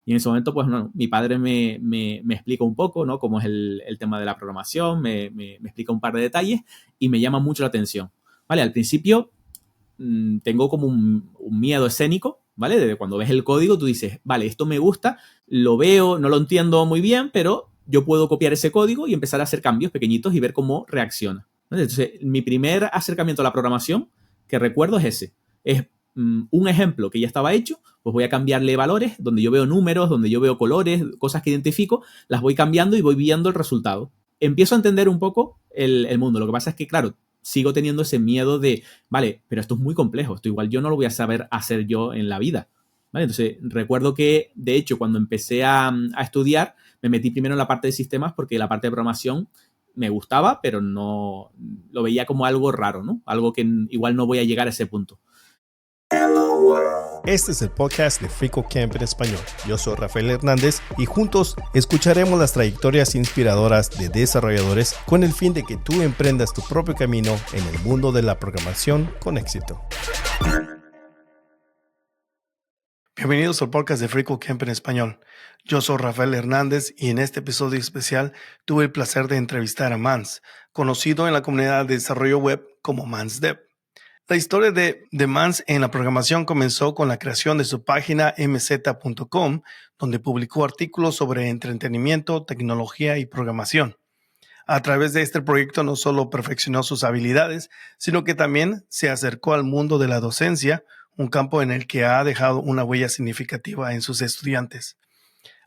Y en ese momento, pues, no, mi padre me explica un poco, ¿no? Cómo es el tema de la programación, me explica un par de detalles y me llama mucho la atención. ¿Vale? Al principio tengo como un miedo escénico, ¿vale? De cuando ves el código, tú dices, vale, esto me gusta, lo veo, no lo entiendo muy bien, pero yo puedo copiar ese código y empezar a hacer cambios pequeñitos y ver cómo reacciona. ¿Vale? Entonces, mi primer acercamiento a la programación que recuerdo es ese. Es un ejemplo que ya estaba hecho, pues voy a cambiarle valores, donde yo veo números, donde yo veo colores, cosas que identifico, las voy cambiando y voy viendo el resultado. Empiezo a entender un poco el mundo. Lo que pasa es que, claro, sigo teniendo ese miedo de, vale, pero esto es muy complejo, esto igual yo no lo voy a saber hacer yo en la vida. ¿Vale? Entonces, recuerdo que, de hecho, cuando empecé a estudiar, me metí primero en la parte de sistemas porque la parte de programación me gustaba, pero no lo veía como algo raro, ¿no? Algo que igual no voy a llegar a ese punto. Este es el podcast de FreeCodeCamp en español. Yo soy Rafael Hernández y juntos escucharemos las trayectorias inspiradoras de desarrolladores con el fin de que tú emprendas tu propio camino en el mundo de la programación con éxito. Bienvenidos al podcast de FreeCodeCamp en español. Yo soy Rafael Hernández y en este episodio especial tuve el placer de entrevistar a Mans, conocido en la comunidad de desarrollo web como MansDev. La historia de Mans en la programación comenzó con la creación de su página mz.com, donde publicó artículos sobre entretenimiento, tecnología y programación. A través de este proyecto no solo perfeccionó sus habilidades, sino que también se acercó al mundo de la docencia, un campo en el que ha dejado una huella significativa en sus estudiantes.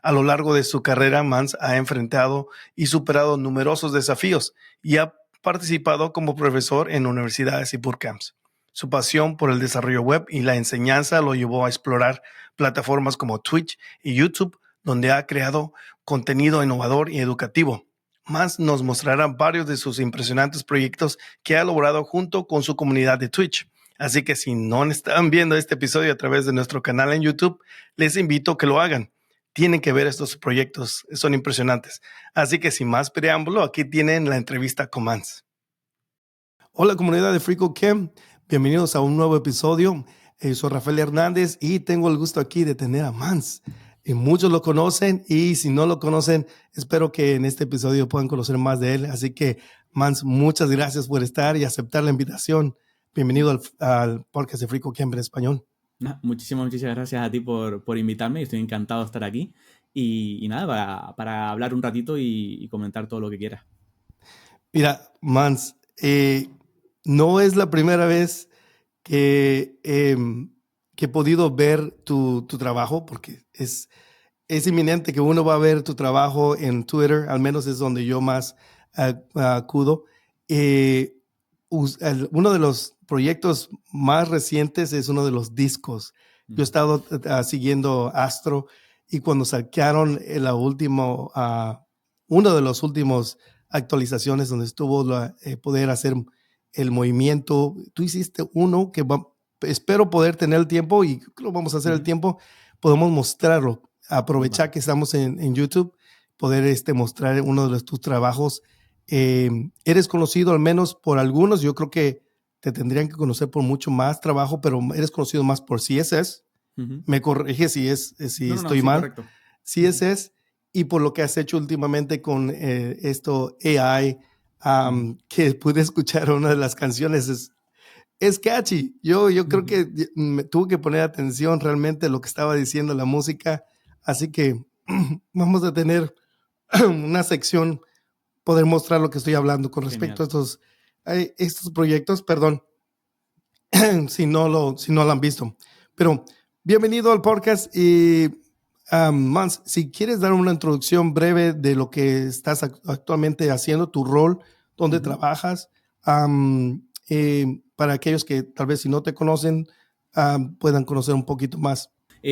A lo largo de su carrera, Mans ha enfrentado y superado numerosos desafíos y ha participado como profesor en universidades y bootcamps. Su pasión por el desarrollo web y la enseñanza lo llevó a explorar plataformas como Twitch y YouTube, donde ha creado contenido innovador y educativo. Mans nos mostrará varios de sus impresionantes proyectos que ha logrado junto con su comunidad de Twitch. Así que si no están viendo este episodio a través de nuestro canal en YouTube, les invito a que lo hagan. Tienen que ver estos proyectos, son impresionantes. Así que sin más preámbulo, aquí tienen la entrevista con Mans. Hola comunidad de FreeCodeCamp, bienvenidos a un nuevo episodio. Soy Rafael Hernández y tengo el gusto aquí de tener a Mans. Muchos lo conocen y si no lo conocen, espero que en este episodio puedan conocer más de él. Así que Mans, muchas gracias por estar y aceptar la invitación. Bienvenido al podcast de FreeCodeCamp en español. Muchísimas gracias a ti por invitarme. Estoy encantado de estar aquí. Y nada, para hablar un ratito y comentar todo lo que quieras. Mira, Mans, no es la primera vez que he podido ver tu trabajo, porque es inminente que uno va a ver tu trabajo en Twitter, al menos es donde yo más acudo. Uno de los proyectos más recientes es uno de los discos. Yo he estado siguiendo Astro y cuando sacaron uno de los últimos actualizaciones donde estuvo poder hacer el movimiento, tú hiciste uno que espero poder tener el tiempo y lo vamos a hacer el tiempo, podemos mostrarlo, aprovechar que estamos en YouTube, poder mostrar uno de tus trabajos. Eres conocido al menos por algunos, yo creo que te tendrían que conocer por mucho más trabajo, pero eres conocido más por CSS. Me corrige si estoy mal. Correcto. CSS y por lo que has hecho últimamente con esto AI, que pude escuchar una de las canciones, es catchy. Yo creo que me tuve que poner atención realmente a lo que estaba diciendo la música, así que vamos a tener una sección, poder mostrar lo que estoy hablando con respecto a estos proyectos, perdón, si no lo han visto. Pero bienvenido al podcast y Mans, si quieres dar una introducción breve de lo que estás actualmente haciendo, tu rol, dónde trabajas, para aquellos que tal vez si no te conocen, puedan conocer un poquito más.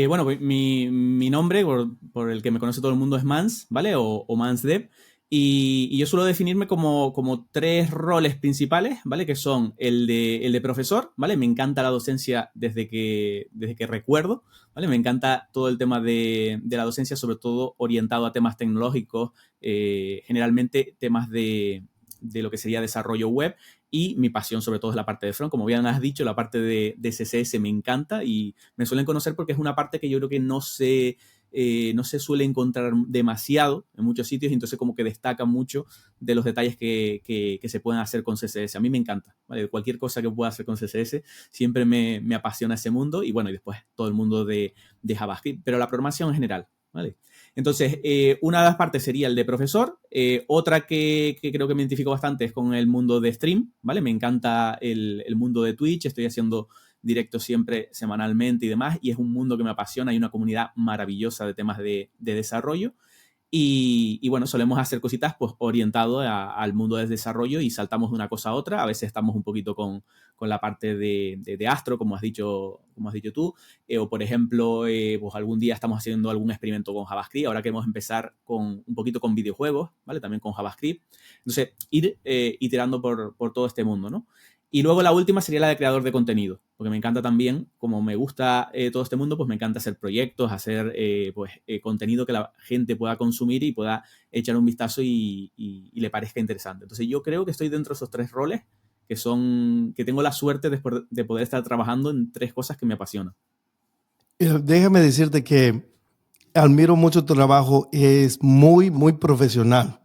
Bueno, pues mi nombre, por el que me conoce todo el mundo, es Mans, ¿vale? O MansDev. Y yo suelo definirme como tres roles principales, ¿vale? Que son el de profesor, ¿vale? Me encanta la docencia desde que recuerdo, ¿vale? Me encanta todo el tema de la docencia, sobre todo orientado a temas tecnológicos, generalmente temas de lo que sería desarrollo web, y mi pasión sobre todo es la parte de front. Como bien has dicho, la parte de CSS me encanta y me suelen conocer porque es una parte que yo creo que no se no se suele encontrar demasiado en muchos sitios, y entonces como que destaca mucho de los detalles que se pueden hacer con CSS. A mí me encanta, ¿vale? Cualquier cosa que pueda hacer con CSS siempre me apasiona ese mundo, y bueno, y después todo el mundo de JavaScript, pero la programación en general, ¿vale? Entonces, una de las partes sería el de profesor. Otra que creo que me identifico bastante es con el mundo de stream, ¿vale? Me encanta el mundo de Twitch. Estoy haciendo directos siempre semanalmente y demás, y es un mundo que me apasiona. Hay una comunidad maravillosa de temas de desarrollo. Y bueno, solemos hacer cositas pues orientado al mundo del desarrollo, y saltamos de una cosa a otra. A veces estamos un poquito con la parte de Astro, como has dicho tú. O por ejemplo, pues algún día estamos haciendo algún experimento con JavaScript. Ahora queremos empezar un poquito con videojuegos, ¿vale? También con JavaScript. Entonces, ir iterando por todo este mundo, ¿no? Y luego la última sería la de creador de contenido, porque me encanta también, como me gusta todo este mundo, pues me encanta hacer proyectos, hacer contenido que la gente pueda consumir y pueda echar un vistazo y le parezca interesante. Entonces yo creo que estoy dentro de esos tres roles, que tengo la suerte de poder estar trabajando en tres cosas que me apasionan. Déjame decirte que admiro mucho tu trabajo, es muy, muy profesional.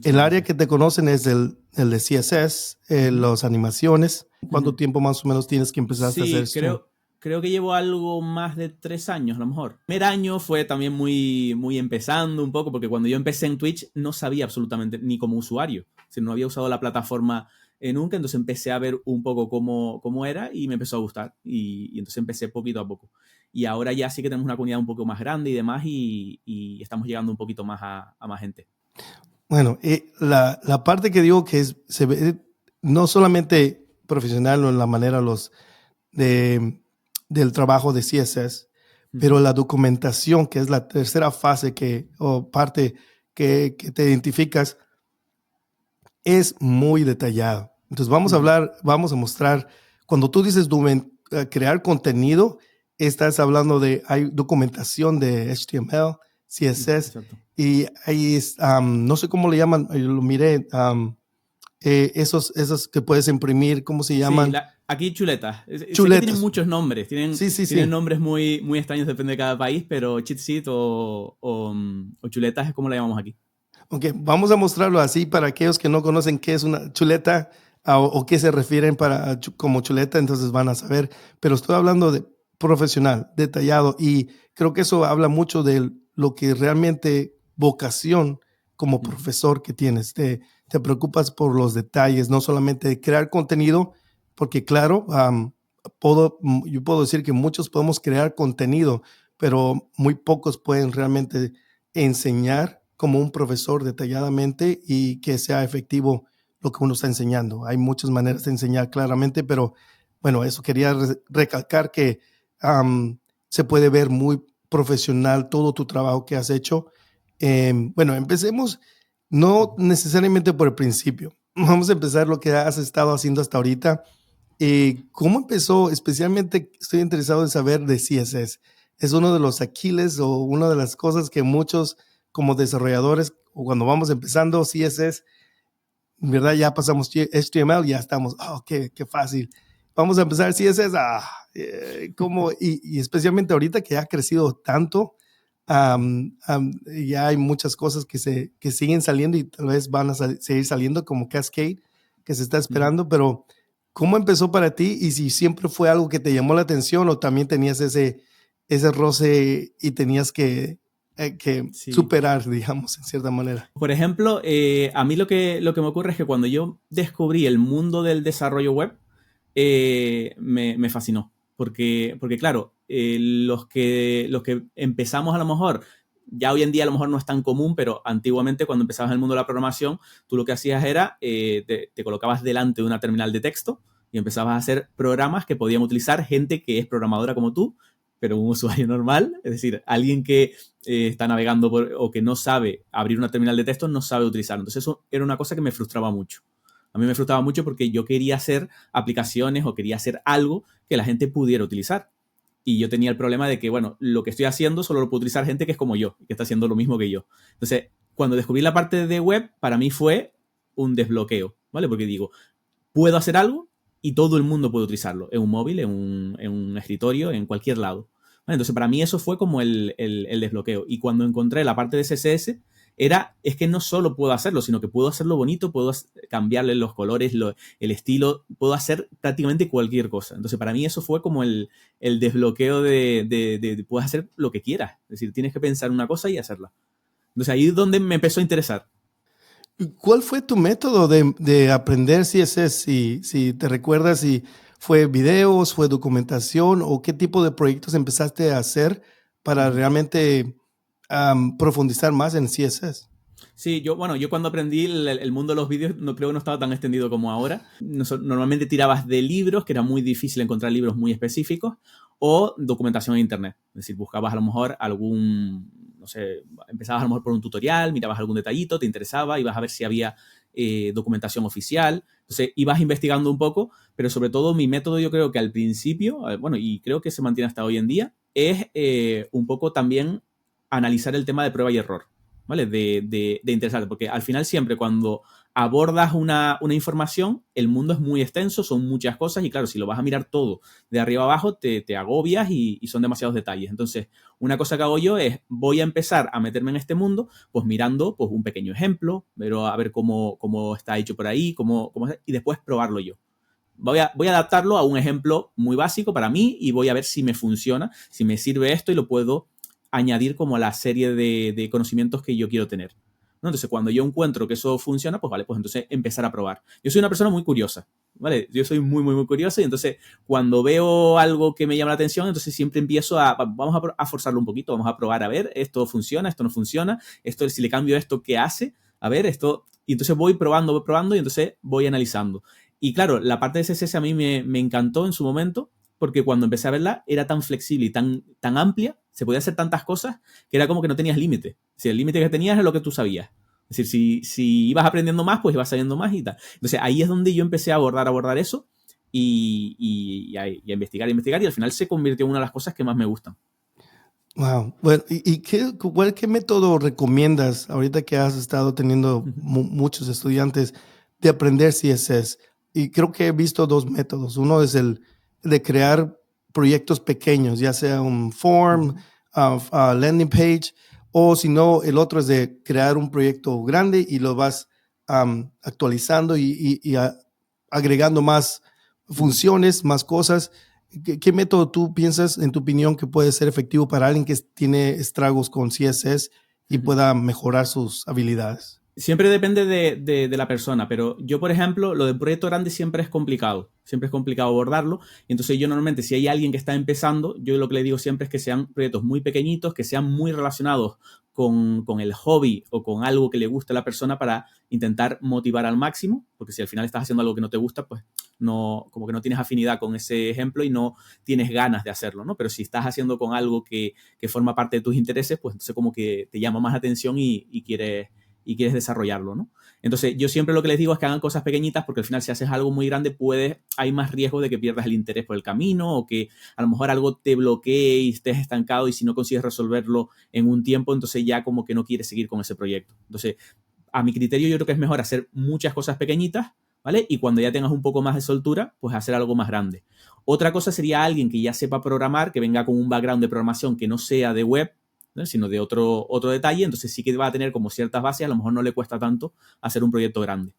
El área que te conocen es el de CSS, las animaciones. ¿Cuánto tiempo más o menos tienes que empezar a hacer esto? Creo que llevo algo más de 3 años, a lo mejor. El primer año fue también muy, muy empezando un poco, porque cuando yo empecé en Twitch no sabía absolutamente ni como usuario. O sea, no había usado la plataforma nunca, entonces empecé a ver un poco cómo era, y me empezó a gustar. Y entonces empecé poquito a poco. Y ahora ya sí que tenemos una comunidad un poco más grande y demás, y estamos llegando un poquito más a más gente. Bueno, la parte que digo que se ve no solamente profesional en la manera del trabajo de CSS, pero la documentación, que es la tercera fase o parte que te identificas, es muy detallado. Entonces vamos a mostrar, cuando tú dices crear contenido, estás hablando hay documentación de HTML, CSS, y ahí no sé cómo le llaman, yo lo miré, esos que puedes imprimir, ¿cómo se llaman? Sí, aquí chuletas. Sé que Chuletas. tienen muchos nombres. Tienen nombres muy, muy extraños, depende de cada país, pero cheat sheet o chuletas es como la llamamos aquí. Ok, vamos a mostrarlo así para aquellos que no conocen qué es una chuleta o qué se refieren como chuleta, entonces van a saber. Pero estoy hablando de profesional, detallado, y creo que eso habla mucho de lo que realmente vocación como profesor que tienes. Te preocupas por los detalles, no solamente de crear contenido, porque claro, yo puedo decir que muchos podemos crear contenido, pero muy pocos pueden realmente enseñar como un profesor detalladamente y que sea efectivo lo que uno está enseñando. Hay muchas maneras de enseñar claramente, pero bueno, eso quería recalcar que se puede ver muy profesional todo tu trabajo que has hecho. Bueno, empecemos no necesariamente por el principio. Vamos a empezar lo que has estado haciendo hasta ahorita. ¿Cómo empezó? Especialmente estoy interesado en saber de CSS. Es uno de los Aquiles o una de las cosas que muchos como desarrolladores o cuando vamos empezando CSS, ¿verdad? Ya pasamos HTML, ya estamos, qué fácil. Vamos a empezar CSS, ¿cómo? Y especialmente ahorita que ha crecido tanto, ya hay muchas cosas que siguen saliendo y tal vez van a seguir saliendo como Cascade, que se está esperando, pero ¿cómo empezó para ti? Y si siempre fue algo que te llamó la atención o también tenías ese roce y tenías que superar, digamos, en cierta manera. Por ejemplo, a mí lo que me ocurre es que cuando yo descubrí el mundo del desarrollo web, me fascinó. Porque claro, los que empezamos a lo mejor, ya hoy en día a lo mejor no es tan común, pero antiguamente cuando empezabas en el mundo de la programación, tú lo que hacías era, te colocabas delante de una terminal de texto y empezabas a hacer programas que podían utilizar gente que es programadora como tú, pero un usuario normal, es decir, alguien que está navegando o que no sabe abrir una terminal de texto, no sabe utilizarlo. Entonces eso era una cosa que me frustraba mucho. A mí me frustraba mucho porque yo quería hacer aplicaciones o quería hacer algo que la gente pudiera utilizar. Y yo tenía el problema de que, bueno, lo que estoy haciendo solo lo puede utilizar gente que es como yo, que está haciendo lo mismo que yo. Entonces, cuando descubrí la parte de web, para mí fue un desbloqueo, ¿vale? Porque digo, puedo hacer algo y todo el mundo puede utilizarlo, en un móvil, en un escritorio, en cualquier lado. ¿Vale? Entonces, para mí eso fue como el desbloqueo. Y cuando encontré la parte de CSS, es que no solo puedo hacerlo, sino que puedo hacerlo bonito, puedo cambiarle los colores, el estilo, puedo hacer prácticamente cualquier cosa. Entonces, para mí eso fue como el desbloqueo de puedes hacer lo que quieras. Es decir, tienes que pensar una cosa y hacerla. Entonces, ahí es donde me empezó a interesar. ¿Cuál fue tu método de aprender CSS? Si te recuerdas, si fue videos, fue documentación o qué tipo de proyectos empezaste a hacer para realmente profundizar más en CSS. Sí, yo cuando aprendí el mundo de los vídeos no creo que no estaba tan extendido como ahora. Normalmente tirabas de libros, que era muy difícil encontrar libros muy específicos, o documentación en internet. Es decir, buscabas a lo mejor no sé, empezabas a lo mejor por un tutorial, mirabas algún detallito, te interesaba, ibas a ver si había documentación oficial. Entonces ibas investigando un poco, pero sobre todo mi método yo creo que al principio, y creo que se mantiene hasta hoy en día, es un poco también analizar el tema de prueba y error. ¿Vale? De interesarte, porque al final siempre cuando abordas una información, el mundo es muy extenso, son muchas cosas y claro, si lo vas a mirar todo de arriba abajo, te agobias y son demasiados detalles. Entonces, una cosa que hago yo es, voy a empezar a meterme en este mundo, pues mirando pues, un pequeño ejemplo, pero a ver cómo está hecho por ahí, y después probarlo yo. Voy a adaptarlo a un ejemplo muy básico para mí y voy a ver si me funciona, si me sirve esto y lo puedo añadir como a la serie de conocimientos que yo quiero tener. ¿No? Entonces, cuando yo encuentro que eso funciona, pues vale, pues entonces empezar a probar. Yo soy una persona muy curiosa, ¿vale? Yo soy muy, muy, muy curiosa y entonces cuando veo algo que me llama la atención, entonces siempre empiezo vamos a forzarlo un poquito, vamos a probar, a ver, esto funciona, esto no funciona, esto si le cambio esto, ¿qué hace? A ver, esto... Y entonces voy probando y entonces voy analizando. Y claro, la parte de CSS a mí me encantó en su momento porque cuando empecé a verla era tan flexible y tan amplia, se podía hacer tantas cosas que era como que no tenías límite. Si el límite que tenías es lo que tú sabías. Es decir, si ibas aprendiendo más, pues ibas sabiendo más y tal. Entonces ahí es donde yo empecé a abordar eso y a investigar y al final se convirtió en una de las cosas que más me gustan. Wow. Bueno, ¿y qué método recomiendas ahorita que has estado teniendo muchos estudiantes de aprender CSS? Y creo que he visto dos métodos. Uno es el de crear proyectos pequeños, ya sea un form, landing page, o si no, el otro es de crear un proyecto grande y lo vas actualizando y agregando más funciones, más cosas. ¿Qué método tú piensas, en tu opinión, que puede ser efectivo para alguien que tiene estragos con CSS y pueda mejorar sus habilidades? Siempre depende de la persona, pero yo, por ejemplo, lo del proyecto grande siempre es complicado abordarlo. Y entonces yo normalmente, si hay alguien que está empezando, yo lo que le digo siempre es que sean proyectos muy pequeñitos, que sean muy relacionados con el hobby o con algo que le guste a la persona para intentar motivar al máximo, porque si al final estás haciendo algo que no te gusta, pues no, como que no tienes afinidad con ese ejemplo y no tienes ganas de hacerlo, ¿no? Pero si estás haciendo con algo que forma parte de tus intereses, pues entonces como que te llama más atención y quieres desarrollarlo, ¿no? Entonces, yo siempre lo que les digo es que hagan cosas pequeñitas porque al final si haces algo muy grande hay más riesgo de que pierdas el interés por el camino o que a lo mejor algo te bloquee y estés estancado y si no consigues resolverlo en un tiempo, entonces ya como que no quieres seguir con ese proyecto. Entonces, a mi criterio yo creo que es mejor hacer muchas cosas pequeñitas, ¿vale? Y cuando ya tengas un poco más de soltura, pues hacer algo más grande. Otra cosa sería alguien que ya sepa programar, que venga con un background de programación que no sea de web, ¿no? Sino de otro detalle, entonces sí que va a tener como ciertas bases, a lo mejor no le cuesta tanto hacer un proyecto grande.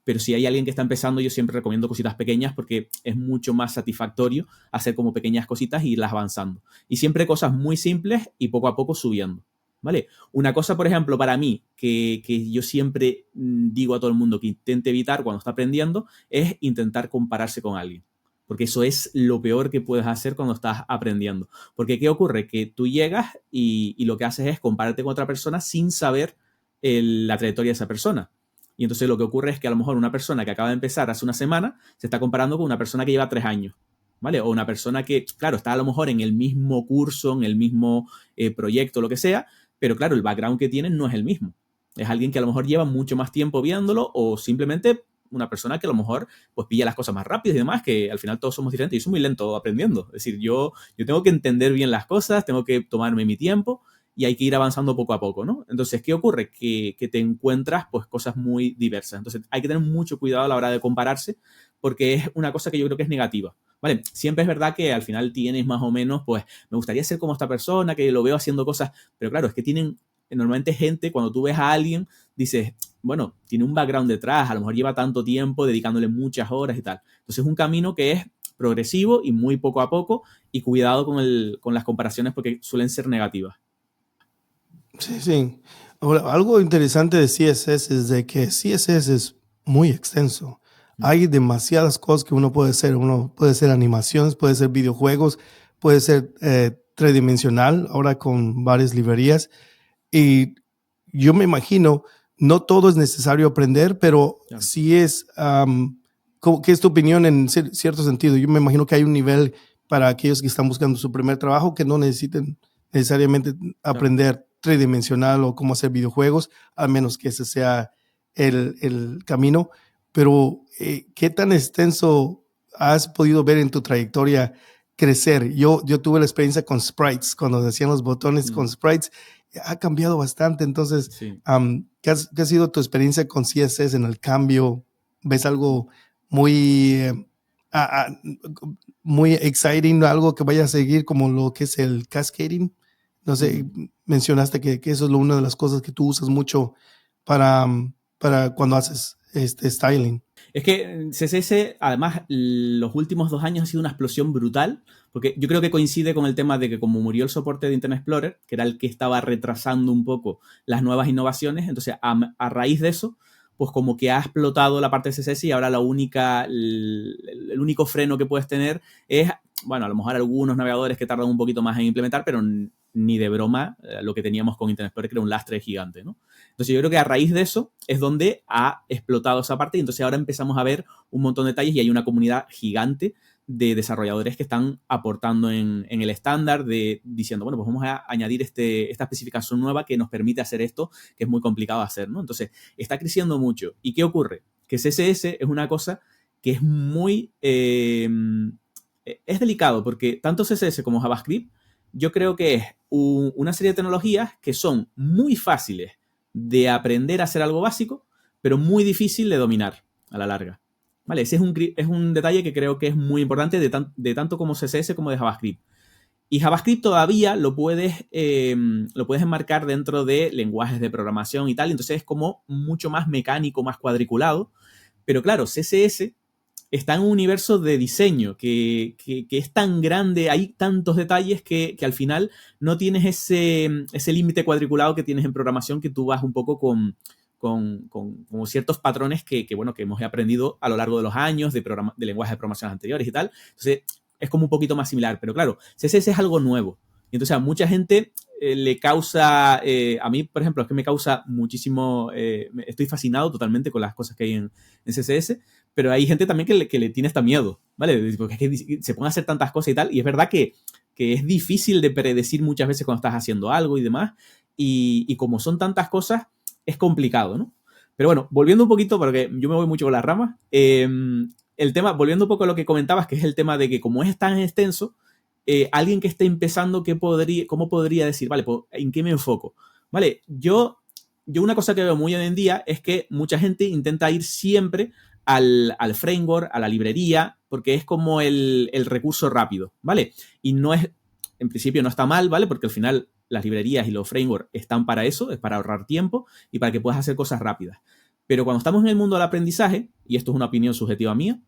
Pero si hay alguien que está empezando, yo siempre recomiendo cositas pequeñas porque es mucho más satisfactorio hacer como pequeñas cositas y irlas avanzando. Y siempre cosas muy simples y poco a poco subiendo, ¿vale? Una cosa, por ejemplo, para mí, que yo siempre digo a todo el mundo que intente evitar cuando está aprendiendo, es intentar compararse con alguien. Porque eso es lo peor que puedes hacer cuando estás aprendiendo. Porque ¿qué ocurre? Que tú llegas y lo que haces es compararte con otra persona sin saber la trayectoria de esa persona. Y entonces lo que ocurre es que a lo mejor una persona que acaba de empezar hace una semana se está comparando con una persona que lleva 3 años. ¿Vale? O una persona que, claro, está a lo mejor en el mismo curso, en el mismo proyecto, lo que sea, pero claro, el background que tienen no es el mismo. Es alguien que a lo mejor lleva mucho más tiempo viéndolo o simplemente una persona que a lo mejor pues pilla las cosas más rápido y demás, que al final todos somos diferentes. Yo soy muy lento aprendiendo. Es decir, yo tengo que entender bien las cosas, tengo que tomarme mi tiempo y hay que ir avanzando poco a poco, ¿no? Entonces, ¿qué ocurre? Que te encuentras pues cosas muy diversas. Entonces, hay que tener mucho cuidado a la hora de compararse porque es una cosa que yo creo que es negativa. ¿vale? Siempre es verdad que al final tienes más o menos, pues, me gustaría ser como esta persona, que lo veo haciendo cosas, pero claro, es que tienen normalmente gente, cuando tú ves a alguien, dices, bueno, tiene un background detrás, a lo mejor lleva tanto tiempo dedicándole muchas horas y tal. Entonces es un camino que es progresivo y muy poco a poco, y cuidado con las comparaciones porque suelen ser negativas. Sí, sí. Ahora, algo interesante de CSS es de que CSS es muy extenso. Hay demasiadas cosas que uno puede hacer. Uno puede hacer animaciones, puede hacer videojuegos, puede ser tridimensional, ahora con varias librerías. Y yo me imagino, no todo es necesario aprender, pero Claro, sí es, ¿qué es tu opinión en cierto sentido? Yo me imagino que hay un nivel para aquellos que están buscando su primer trabajo que no necesiten necesariamente claro. aprender tridimensional o cómo hacer videojuegos, a menos que ese sea el camino. Pero, ¿qué tan extenso has podido ver en tu trayectoria crecer? Yo tuve la experiencia con sprites, cuando decían los botones con sprites, ha cambiado bastante. Entonces, Sí. ¿qué ha sido tu experiencia con CSS en el cambio? ¿Ves algo muy, muy exciting, algo que vaya a seguir como lo que es el cascading? No sé, mencionaste que eso es una de las cosas que tú usas mucho para, para cuando haces este styling. Es que CSS, además, los últimos 2 años ha sido una explosión brutal, porque yo creo que coincide con el tema de que como murió el soporte de Internet Explorer, que era el que estaba retrasando un poco las nuevas innovaciones, entonces a raíz de eso, pues como que ha explotado la parte de CSS y ahora el único freno que puedes tener es, bueno, a lo mejor algunos navegadores que tardan un poquito más en implementar, pero ni de broma lo que teníamos con Internet Explorer, que era un lastre gigante, ¿no? Entonces yo creo que a raíz de eso es donde ha explotado esa parte y entonces ahora empezamos a ver un montón de detalles y hay una comunidad gigante de desarrolladores que están aportando en el estándar, diciendo, bueno, pues vamos a añadir esta especificación nueva que nos permite hacer esto, que es muy complicado de hacer, ¿no? Entonces, está creciendo mucho. ¿Y qué ocurre? Que CSS es una cosa que es muy... es delicado porque tanto CSS como JavaScript yo creo que es una serie de tecnologías que son muy fáciles de aprender a hacer algo básico, pero muy difícil de dominar a la larga. ¿Vale? Ese es un detalle que creo que es muy importante de tanto como CSS como de JavaScript. Y JavaScript todavía lo puedes enmarcar dentro de lenguajes de programación y tal, entonces es como mucho más mecánico, más cuadriculado. Pero claro, CSS está en un universo de diseño que es tan grande, hay tantos detalles que al final no tienes ese límite cuadriculado que tienes en programación, que tú vas un poco con como ciertos patrones bueno, que hemos aprendido a lo largo de los años de lenguajes de programación anteriores y tal. Entonces, es como un poquito más similar. Pero claro, CSS es algo nuevo. Y entonces a mucha gente le causa, a mí, por ejemplo, es que me causa muchísimo, estoy fascinado totalmente con las cosas que hay en CSS, pero hay gente también que le tiene hasta miedo, ¿vale? Porque es que se pueden hacer tantas cosas y tal, y es verdad que es difícil de predecir muchas veces cuando estás haciendo algo y demás, y como son tantas cosas, es complicado, ¿no? Pero bueno, volviendo un poquito, porque yo me voy mucho con las ramas, el tema, volviendo un poco a lo que comentabas, que es el tema de que como es tan extenso, alguien que esté empezando, ¿cómo podría decir, vale, pues, ¿en qué me enfoco? Vale, yo una cosa que veo muy hoy en día es que mucha gente intenta ir siempre al framework, a la librería, porque es como el recurso rápido, ¿vale? Y no es, en principio no está mal, ¿vale? Porque al final las librerías y los frameworks están para eso, es para ahorrar tiempo y para que puedas hacer cosas rápidas. Pero cuando estamos en el mundo del aprendizaje, y esto es una opinión subjetiva mía,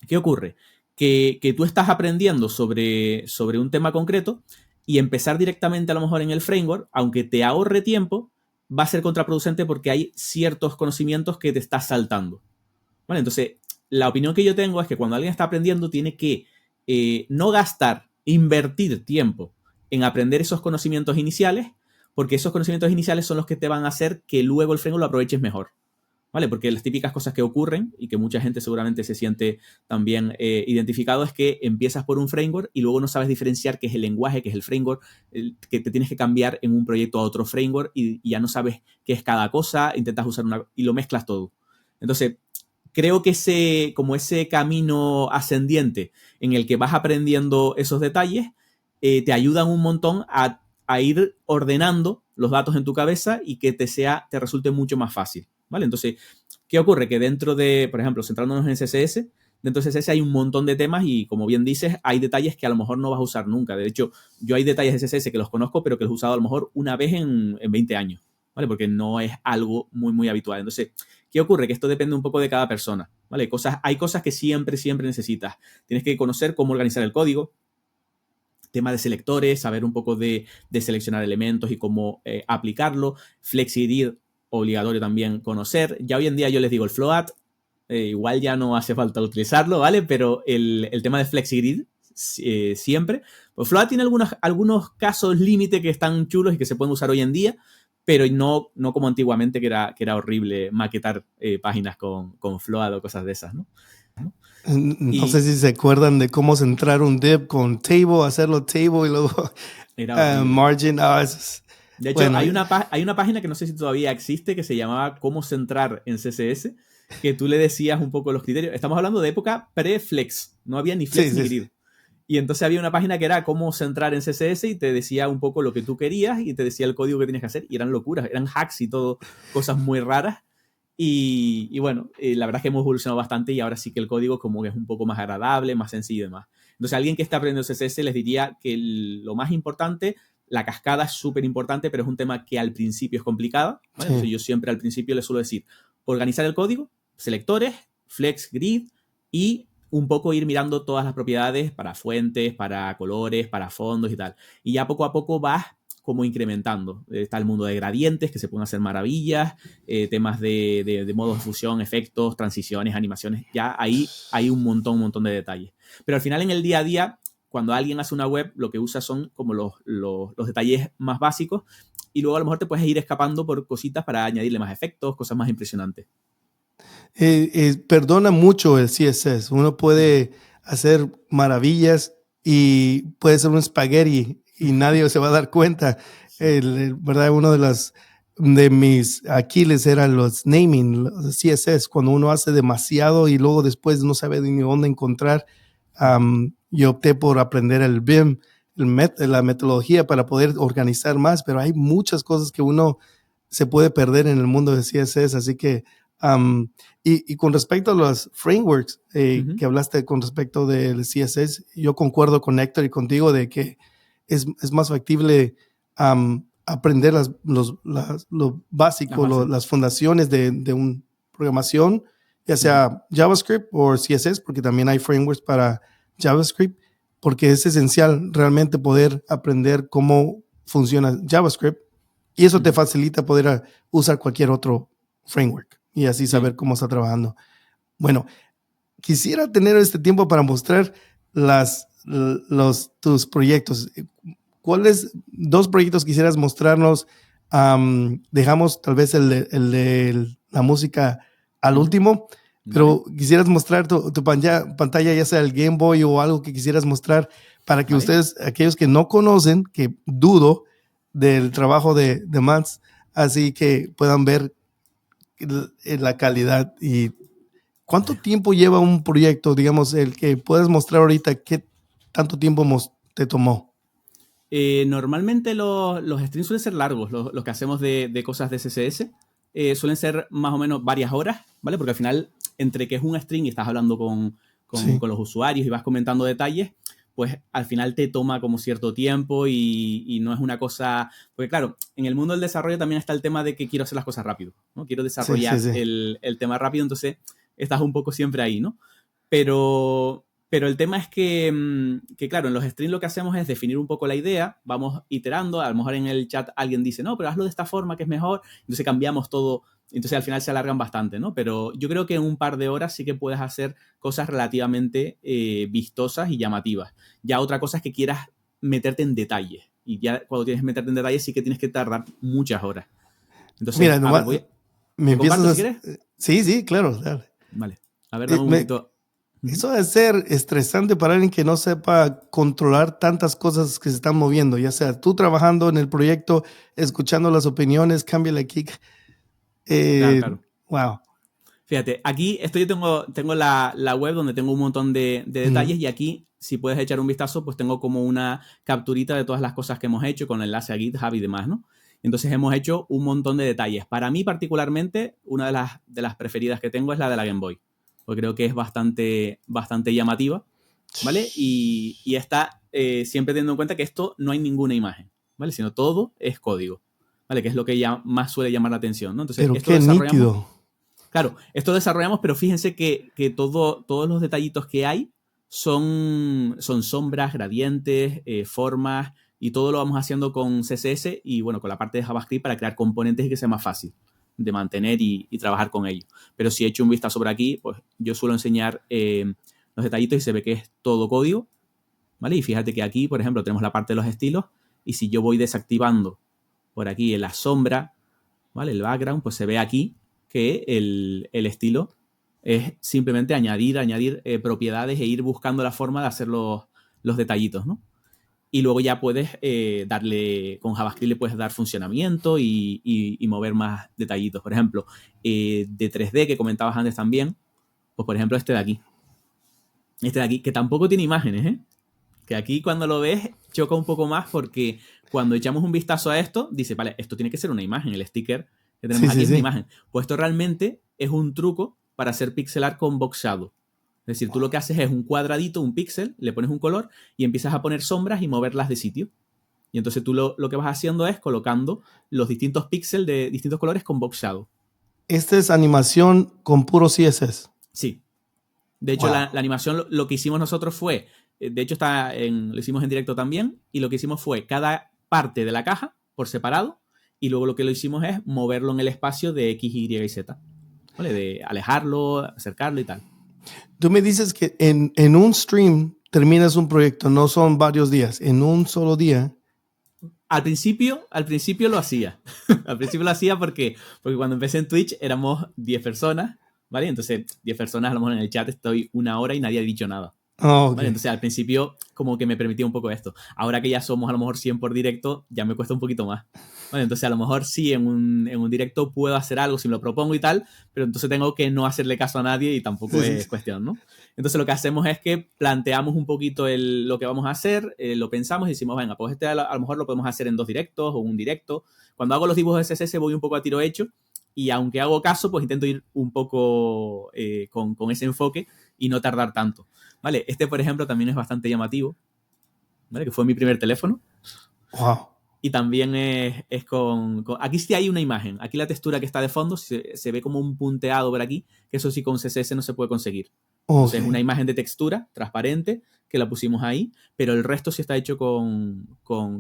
¿qué ocurre? Que tú estás aprendiendo sobre un tema concreto y empezar directamente a lo mejor en el framework, aunque te ahorre tiempo, va a ser contraproducente porque hay ciertos conocimientos que te estás saltando. ¿Vale? Entonces, la opinión que yo tengo es que cuando alguien está aprendiendo tiene que no gastar, invertir tiempo en aprender esos conocimientos iniciales, porque esos conocimientos iniciales son los que te van a hacer que luego el framework lo aproveches mejor. ¿Vale? Porque las típicas cosas que ocurren y que mucha gente seguramente se siente también identificado es que empiezas por un framework y luego no sabes diferenciar qué es el lenguaje, qué es el framework, que te tienes que cambiar en un proyecto a otro framework y ya no sabes qué es cada cosa, intentas usar y lo mezclas todo. Entonces, creo que como ese camino ascendiente en el que vas aprendiendo esos detalles, te ayudan un montón a ir ordenando los datos en tu cabeza y que te resulte mucho más fácil. ¿Vale? Entonces, ¿qué ocurre? Que dentro de, por ejemplo, centrándonos en CSS, dentro de CSS hay un montón de temas y, como bien dices, hay detalles que a lo mejor no vas a usar nunca. De hecho, yo hay detalles de CSS que los conozco, pero que los he usado a lo mejor una vez en 20 años, ¿vale? Porque no es algo muy, muy habitual. Entonces, ¿qué ocurre? Que esto depende un poco de cada persona, ¿vale? Hay cosas que siempre, siempre necesitas. Tienes que conocer cómo organizar el código, tema de selectores, saber un poco de seleccionar elementos y cómo aplicarlo. FlexiGrid, obligatorio también conocer. Ya hoy en día yo les digo el float, igual ya no hace falta utilizarlo, ¿vale? Pero el tema de FlexiGrid, siempre. Pues float tiene algunos casos límite que están chulos y que se pueden usar hoy en día, pero no como antiguamente, que era horrible maquetar páginas con float o cosas de esas, ¿no? No sé si se acuerdan de cómo centrar un div con table, hacerlo table y luego margin. De hecho, bueno, hay una página que no sé si todavía existe, que se llamaba Cómo centrar en CSS, que tú le decías un poco los criterios. Estamos hablando de época pre-Flex. No había ni Flex ni Grid. Sí. Y entonces había una página que era Cómo centrar en CSS y te decía un poco lo que tú querías y te decía el código que tenías que hacer. Y eran locuras, eran hacks y todo, cosas muy raras. Y bueno, la verdad es que hemos evolucionado bastante y ahora sí que el código como que es un poco más agradable, más sencillo y demás. Entonces, alguien que está aprendiendo CSS les diría que lo más importante, la cascada es súper importante, pero es un tema que al principio es complicado, ¿vale? Sí. Entonces, yo siempre al principio les suelo decir, organizar el código, selectores, flex, grid y un poco ir mirando todas las propiedades para fuentes, para colores, para fondos y tal. Y ya poco a poco vas como incrementando. Está el mundo de gradientes, que se pueden hacer maravillas, temas de modos de fusión, efectos, transiciones, animaciones. Ya ahí hay un montón de detalles. Pero al final, en el día a día, cuando alguien hace una web, lo que usa son como los detalles más básicos y luego a lo mejor te puedes ir escapando por cositas para añadirle más efectos, cosas más impresionantes. Perdona mucho el CSS. Uno puede hacer maravillas y puede ser un spaghetti y nadie se va a dar cuenta. ¿Verdad? Uno de mis Aquiles eran los naming, los CSS, cuando uno hace demasiado y luego después no sabe ni dónde encontrar. Yo opté por aprender el BIM, la metodología para poder organizar más, pero hay muchas cosas que uno se puede perder en el mundo de CSS, así que y con respecto a los frameworks que hablaste con respecto del CSS, yo concuerdo con Héctor y contigo de que es más factible aprender lo básico, las fundaciones de una programación, ya sea JavaScript o CSS, porque también hay frameworks para JavaScript, porque es esencial realmente poder aprender cómo funciona JavaScript y eso te facilita poder usar cualquier otro framework y así saber cómo está trabajando. Bueno, quisiera tener este tiempo para mostrar tus proyectos. ¿Cuáles 2 proyectos quisieras mostrarnos? Dejamos tal vez el de la música al último, pero quisieras mostrar tu pantalla, ya sea el Game Boy o algo que quisieras mostrar para que ustedes, aquellos que no conocen, que dudo del trabajo de Mans, así que puedan ver la calidad. Y ¿cuánto tiempo lleva un proyecto, digamos, el que puedes mostrar ahorita? ¿Qué tanto tiempo te tomó? Normalmente los streams suelen ser largos, los que hacemos de cosas de CSS. Suelen ser más o menos varias horas, ¿vale? Porque al final, entre que es un stream y estás hablando con los usuarios y vas comentando detalles, pues al final te toma como cierto tiempo y no es una cosa... Porque claro, en el mundo del desarrollo también está el tema de que quiero hacer las cosas rápido, ¿no? Quiero desarrollar el tema rápido, entonces estás un poco siempre ahí, ¿no? Pero el tema es que, claro, en los streams lo que hacemos es definir un poco la idea, vamos iterando, a lo mejor en el chat alguien dice, no, pero hazlo de esta forma que es mejor, entonces cambiamos todo, entonces al final se alargan bastante, ¿no? Pero yo creo que en un par de horas sí que puedes hacer cosas relativamente vistosas y llamativas. Ya otra cosa es que quieras meterte en detalles, y ya cuando tienes que meterte en detalles sí que tienes que tardar muchas horas. Entonces, mira, nomás, ¿me empiezas si quieres? Sí, claro. Vale, a ver, dame un poquito... Eso debe ser estresante para alguien que no sepa controlar tantas cosas que se están moviendo, ya sea tú trabajando en el proyecto, escuchando las opiniones, cámbiale aquí. Claro. Wow. Fíjate, aquí tengo la web donde tengo un montón de detalles y aquí, si puedes echar un vistazo, pues tengo como una capturita de todas las cosas que hemos hecho con enlace a GitHub y demás, ¿no? Entonces hemos hecho un montón de detalles. Para mí particularmente, una de las preferidas que tengo es la de la Game Boy. porque creo que es bastante llamativa, ¿vale? Y está siempre teniendo en cuenta que esto no hay ninguna imagen, ¿vale? Sino todo es código, ¿vale? Que es lo que ya más suele llamar la atención, ¿no? Entonces, Pero esto qué desarrollamos. nítido. Claro, esto desarrollamos, pero fíjense que todos los detallitos que hay son sombras, gradientes, formas, y todo lo vamos haciendo con CSS y, bueno, con la parte de JavaScript para crear componentes y que sea más fácil de mantener y trabajar con ellos. Pero si he hecho un vistazo por aquí, pues yo suelo enseñar los detallitos y se ve que es todo código, ¿vale? Y fíjate que aquí, por ejemplo, tenemos la parte de los estilos, y si yo voy desactivando por aquí en la sombra, ¿vale? El background, pues se ve aquí que el estilo es simplemente añadir propiedades e ir buscando la forma de hacer los detallitos, ¿no? Y luego ya puedes darle, con JavaScript le puedes dar funcionamiento y mover más detallitos. Por ejemplo, de 3D que comentabas antes también, pues por ejemplo este de aquí. Este de aquí, que tampoco tiene imágenes, ¿eh? Que aquí cuando lo ves choca un poco más porque cuando echamos un vistazo a esto, dice, vale, esto tiene que ser una imagen, el sticker que tenemos aquí es una imagen. Pues esto realmente es un truco para hacer pixel art con box shadow. Es decir, tú lo que haces es un cuadradito, un píxel, le pones un color y empiezas a poner sombras y moverlas de sitio. Y entonces tú lo que vas haciendo es colocando los distintos píxeles de distintos colores con box shadow. Esta es animación con puro CSS. Sí. De hecho, la animación lo que hicimos nosotros fue, de hecho lo hicimos en directo también, y lo que hicimos fue cada parte de la caja por separado, y luego lo que lo hicimos es moverlo en el espacio de X, Y y Z. ¿Vale? De alejarlo, acercarlo y tal. Tú me dices que en un stream terminas un proyecto, no son varios días, en un solo día. Al principio lo hacía. Al principio lo hacía porque cuando empecé en Twitch éramos 10 personas, ¿vale? Entonces 10 personas, a lo mejor en el chat estoy una hora y nadie ha dicho nada. Oh, okay. ¿Vale? Entonces al principio como que me permitía un poco esto. Ahora que ya somos a lo mejor 100 por directo, ya me cuesta un poquito más. ¿Vale? Entonces a lo mejor sí en un directo puedo hacer algo si me lo propongo y tal, pero entonces tengo que no hacerle caso a nadie y tampoco es cuestión, ¿no? Entonces lo que hacemos es que planteamos un poquito lo que vamos a hacer, lo pensamos y decimos, venga, pues a lo mejor lo podemos hacer en 2 directos o un directo. Cuando hago los dibujos de CSS voy un poco a tiro hecho, y aunque hago caso, pues intento ir un poco con ese enfoque y no tardar tanto. ¿Vale? Este, por ejemplo, también es bastante llamativo, ¿vale? Que fue mi primer teléfono. Wow. Y también es con... Aquí sí hay una imagen. Aquí la textura que está de fondo se ve como un punteado por aquí, que eso sí con CSS no se puede conseguir. Entonces es una imagen de textura transparente que la pusimos ahí, pero el resto sí está hecho con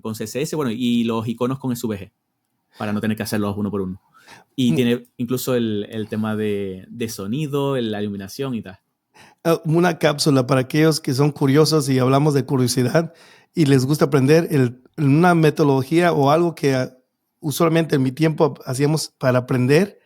CSS, bueno, y los iconos con SVG, para no tener que hacerlos uno por uno. Y tiene incluso el tema de sonido, la iluminación y tal. Una cápsula para aquellos que son curiosos y hablamos de curiosidad y les gusta aprender una metodología o algo que usualmente en mi tiempo hacíamos para aprender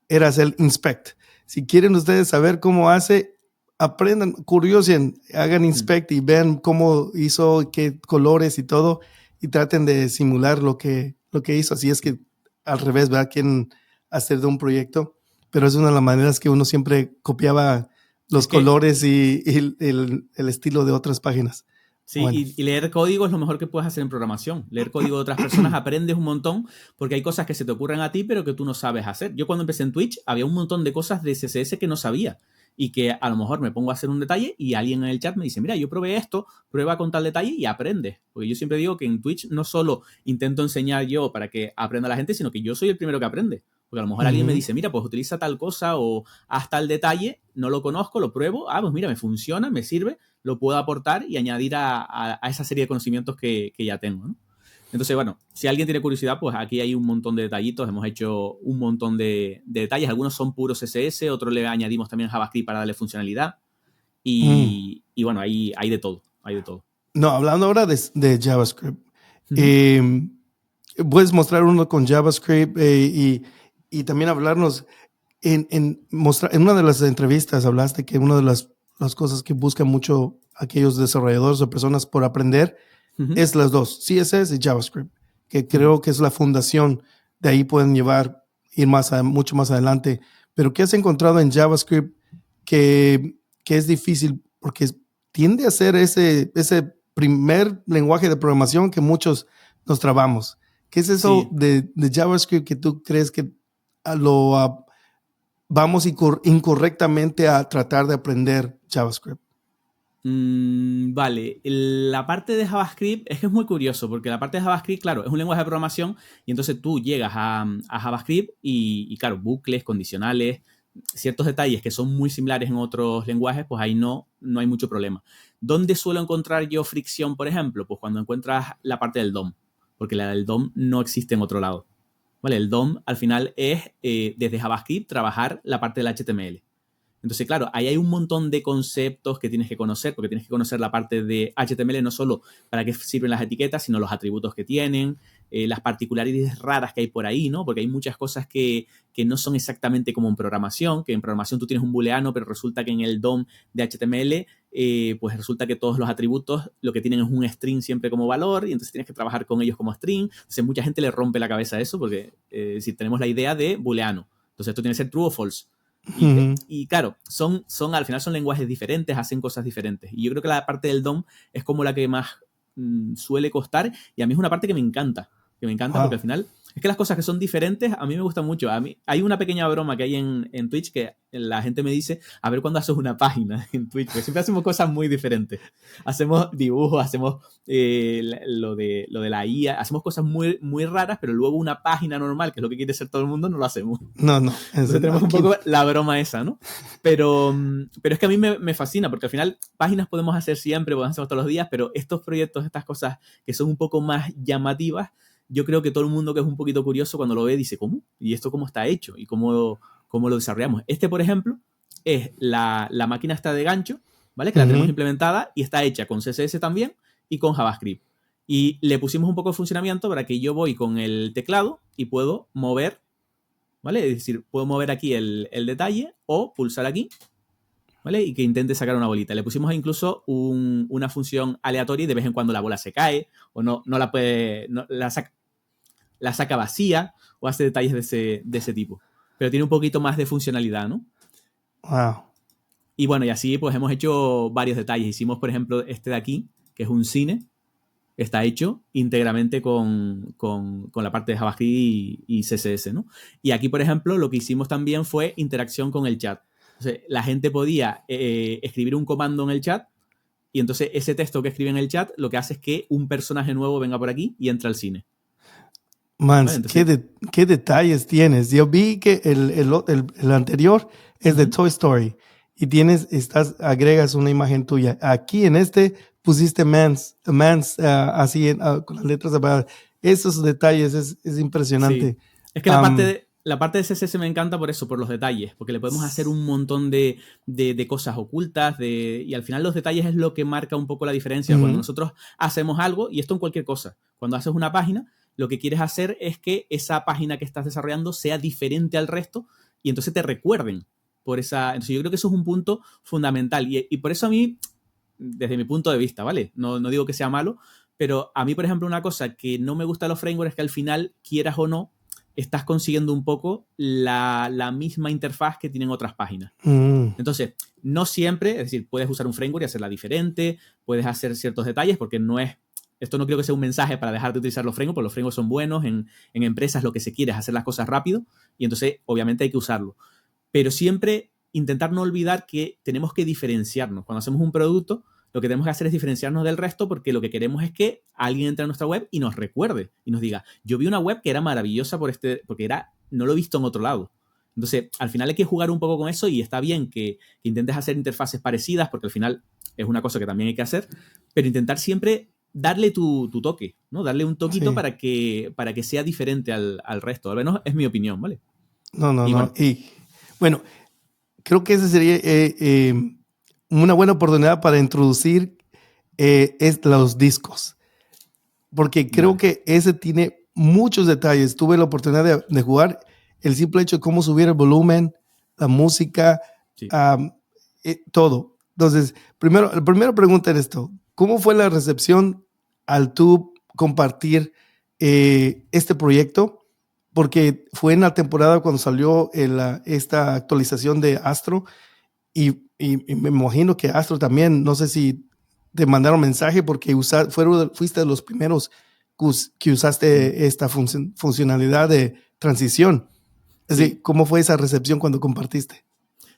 era hacer inspect. Si quieren ustedes saber cómo hace, aprendan, curiosen, hagan inspect y vean cómo hizo, qué colores y todo, y traten de simular lo que hizo. Así es que al revés, ¿verdad? Quieren hacer de un proyecto, pero es una de las maneras que uno siempre copiaba los colores y el estilo de otras páginas. Sí, bueno. Y leer código es lo mejor que puedes hacer en programación. Leer código de otras personas, aprendes un montón, porque hay cosas que se te ocurren a ti, pero que tú no sabes hacer. Yo cuando empecé en Twitch había un montón de cosas de CSS que no sabía, y que a lo mejor me pongo a hacer un detalle y alguien en el chat me dice, mira, yo probé esto, prueba con tal detalle y aprendes. Porque yo siempre digo que en Twitch no solo intento enseñar yo para que aprenda la gente, sino que yo soy el primero que aprende. Porque a lo mejor alguien me dice, mira, pues utiliza tal cosa o haz tal detalle, no lo conozco, lo pruebo, pues mira, me funciona, me sirve, lo puedo aportar y añadir a esa serie de conocimientos que ya tengo, ¿no? Entonces, bueno, si alguien tiene curiosidad, pues aquí hay un montón de detallitos, hemos hecho un montón de detalles, algunos son puros CSS, otros le añadimos también JavaScript para darle funcionalidad y bueno, hay de todo, hay de todo. No, hablando ahora de JavaScript, puedes mostrar uno con JavaScript y también hablarnos, en una de las entrevistas hablaste que una de las cosas que buscan mucho aquellos desarrolladores o personas por aprender es las dos, CSS y JavaScript, que creo que es la fundación. De ahí pueden ir mucho más adelante. Pero ¿qué has encontrado en JavaScript que es difícil? Porque tiende a ser ese primer lenguaje de programación que muchos nos trabamos. ¿Qué es eso de JavaScript que tú crees que vamos incorrectamente a tratar de aprender JavaScript? Vale, la parte de JavaScript es que es muy curioso, porque la parte de JavaScript, claro, es un lenguaje de programación y entonces tú llegas a JavaScript y, claro, bucles, condicionales, ciertos detalles que son muy similares en otros lenguajes, pues ahí no hay mucho problema. ¿Dónde suelo encontrar yo fricción, por ejemplo? Pues cuando encuentras la parte del DOM, porque la del DOM no existe en otro lado. ¿Vale? El DOM al final es desde JavaScript trabajar la parte del HTML. Entonces, claro, ahí hay un montón de conceptos que tienes que conocer, porque tienes que conocer la parte de HTML no solo para qué sirven las etiquetas, sino los atributos que tienen, las particularidades raras que hay por ahí, ¿no? Porque hay muchas cosas que no son exactamente como en programación, que en programación tú tienes un booleano, pero resulta que en el DOM de HTML, pues resulta que todos los atributos lo que tienen es un string siempre como valor, y entonces tienes que trabajar con ellos como string. Entonces, mucha gente le rompe la cabeza a eso, porque si tenemos la idea de booleano, entonces esto tiene que ser true o false. Y claro, al final son lenguajes diferentes, hacen cosas diferentes. Y yo creo que la parte del DOM es como la que más suele costar. Y a mí es una parte que me encanta. Porque al final es que las cosas que son diferentes a mí me gustan mucho. A mí hay una pequeña broma que hay en Twitch que la gente me dice, a ver cuándo haces una página en Twitch, porque siempre hacemos cosas muy diferentes. Hacemos dibujos, hacemos lo de la IA, hacemos cosas muy, muy raras, pero luego una página normal, que es lo que quiere ser todo el mundo, no lo hacemos. No. Entonces tenemos un poco la broma esa, ¿no? Pero es que a mí me fascina, porque al final páginas podemos hacer siempre, podemos hacer todos los días, pero estos proyectos, estas cosas que son un poco más llamativas, yo creo que todo el mundo que es un poquito curioso cuando lo ve dice, ¿cómo? ¿Y esto cómo está hecho? ¿Y cómo lo desarrollamos? Este, por ejemplo, es la máquina esta de gancho, ¿vale? Que la tenemos implementada y está hecha con CSS también y con JavaScript. Y le pusimos un poco de funcionamiento para que yo voy con el teclado y puedo mover, ¿vale? Es decir, puedo mover aquí el detalle o pulsar aquí, ¿vale? Y que intente sacar una bolita. Le pusimos incluso una función aleatoria y de vez en cuando la bola se cae o no la puede... la saca vacía o hace detalles de ese tipo. Pero tiene un poquito más de funcionalidad, ¿no? Wow. Y bueno, y así pues hemos hecho varios detalles. Hicimos, por ejemplo, este de aquí, que es un cine. Está hecho íntegramente con la parte de JavaScript y CSS, ¿no? Y aquí, por ejemplo, lo que hicimos también fue interacción con el chat. Entonces, la gente podía escribir un comando en el chat y entonces ese texto que escribe en el chat lo que hace es que un personaje nuevo venga por aquí y entra al cine. Mans, ¿vale? Entonces, ¿qué detalles tienes? Yo vi que el anterior es de Toy Story y agregas una imagen tuya. Aquí en este pusiste Mans así con las letras separadas. Esos detalles es impresionante. Sí. Es que la parte de CSS me encanta por eso, por los detalles, porque le podemos hacer un montón de cosas ocultas y al final los detalles es lo que marca un poco la diferencia. Cuando nosotros hacemos algo, y esto en cualquier cosa, cuando haces una página, lo que quieres hacer es que esa página que estás desarrollando sea diferente al resto y entonces te recuerden por esa... Entonces yo creo que eso es un punto fundamental y por eso a mí, desde mi punto de vista, ¿vale? No digo que sea malo, pero a mí, por ejemplo, una cosa que no me gusta de los frameworks es que al final, quieras o no, estás consiguiendo un poco la misma interfaz que tienen otras páginas. Entonces, no siempre, es decir, puedes usar un framework y hacerla diferente, puedes hacer ciertos detalles porque esto no creo que sea un mensaje para dejar de utilizar los frameworks, porque los frameworks son buenos, en empresas lo que se quiere es hacer las cosas rápido y entonces obviamente hay que usarlo. Pero siempre intentar no olvidar que tenemos que diferenciarnos. Cuando hacemos un producto, lo que tenemos que hacer es diferenciarnos del resto porque lo que queremos es que alguien entre a nuestra web y nos recuerde y nos diga, yo vi una web que era maravillosa porque no lo he visto en otro lado. Entonces, al final hay que jugar un poco con eso y está bien que intentes hacer interfaces parecidas porque al final es una cosa que también hay que hacer, pero intentar siempre darle tu toque, ¿no? Darle un toquito para que sea diferente al resto. Al menos es mi opinión, ¿vale? No. Y bueno, creo que ese sería una buena oportunidad para introducir los discos. Porque creo que ese tiene muchos detalles. Tuve la oportunidad de jugar el simple hecho de cómo subir el volumen, la música, todo. Entonces, la primera pregunta era esto. ¿Cómo fue la recepción al tú compartir este proyecto? Porque fue en la temporada cuando salió esta actualización de Astro y me imagino que Astro también, no sé si te mandaron mensaje porque fuiste de los primeros que usaste esta funcionalidad de transición. Sí, ¿cómo fue esa recepción cuando compartiste?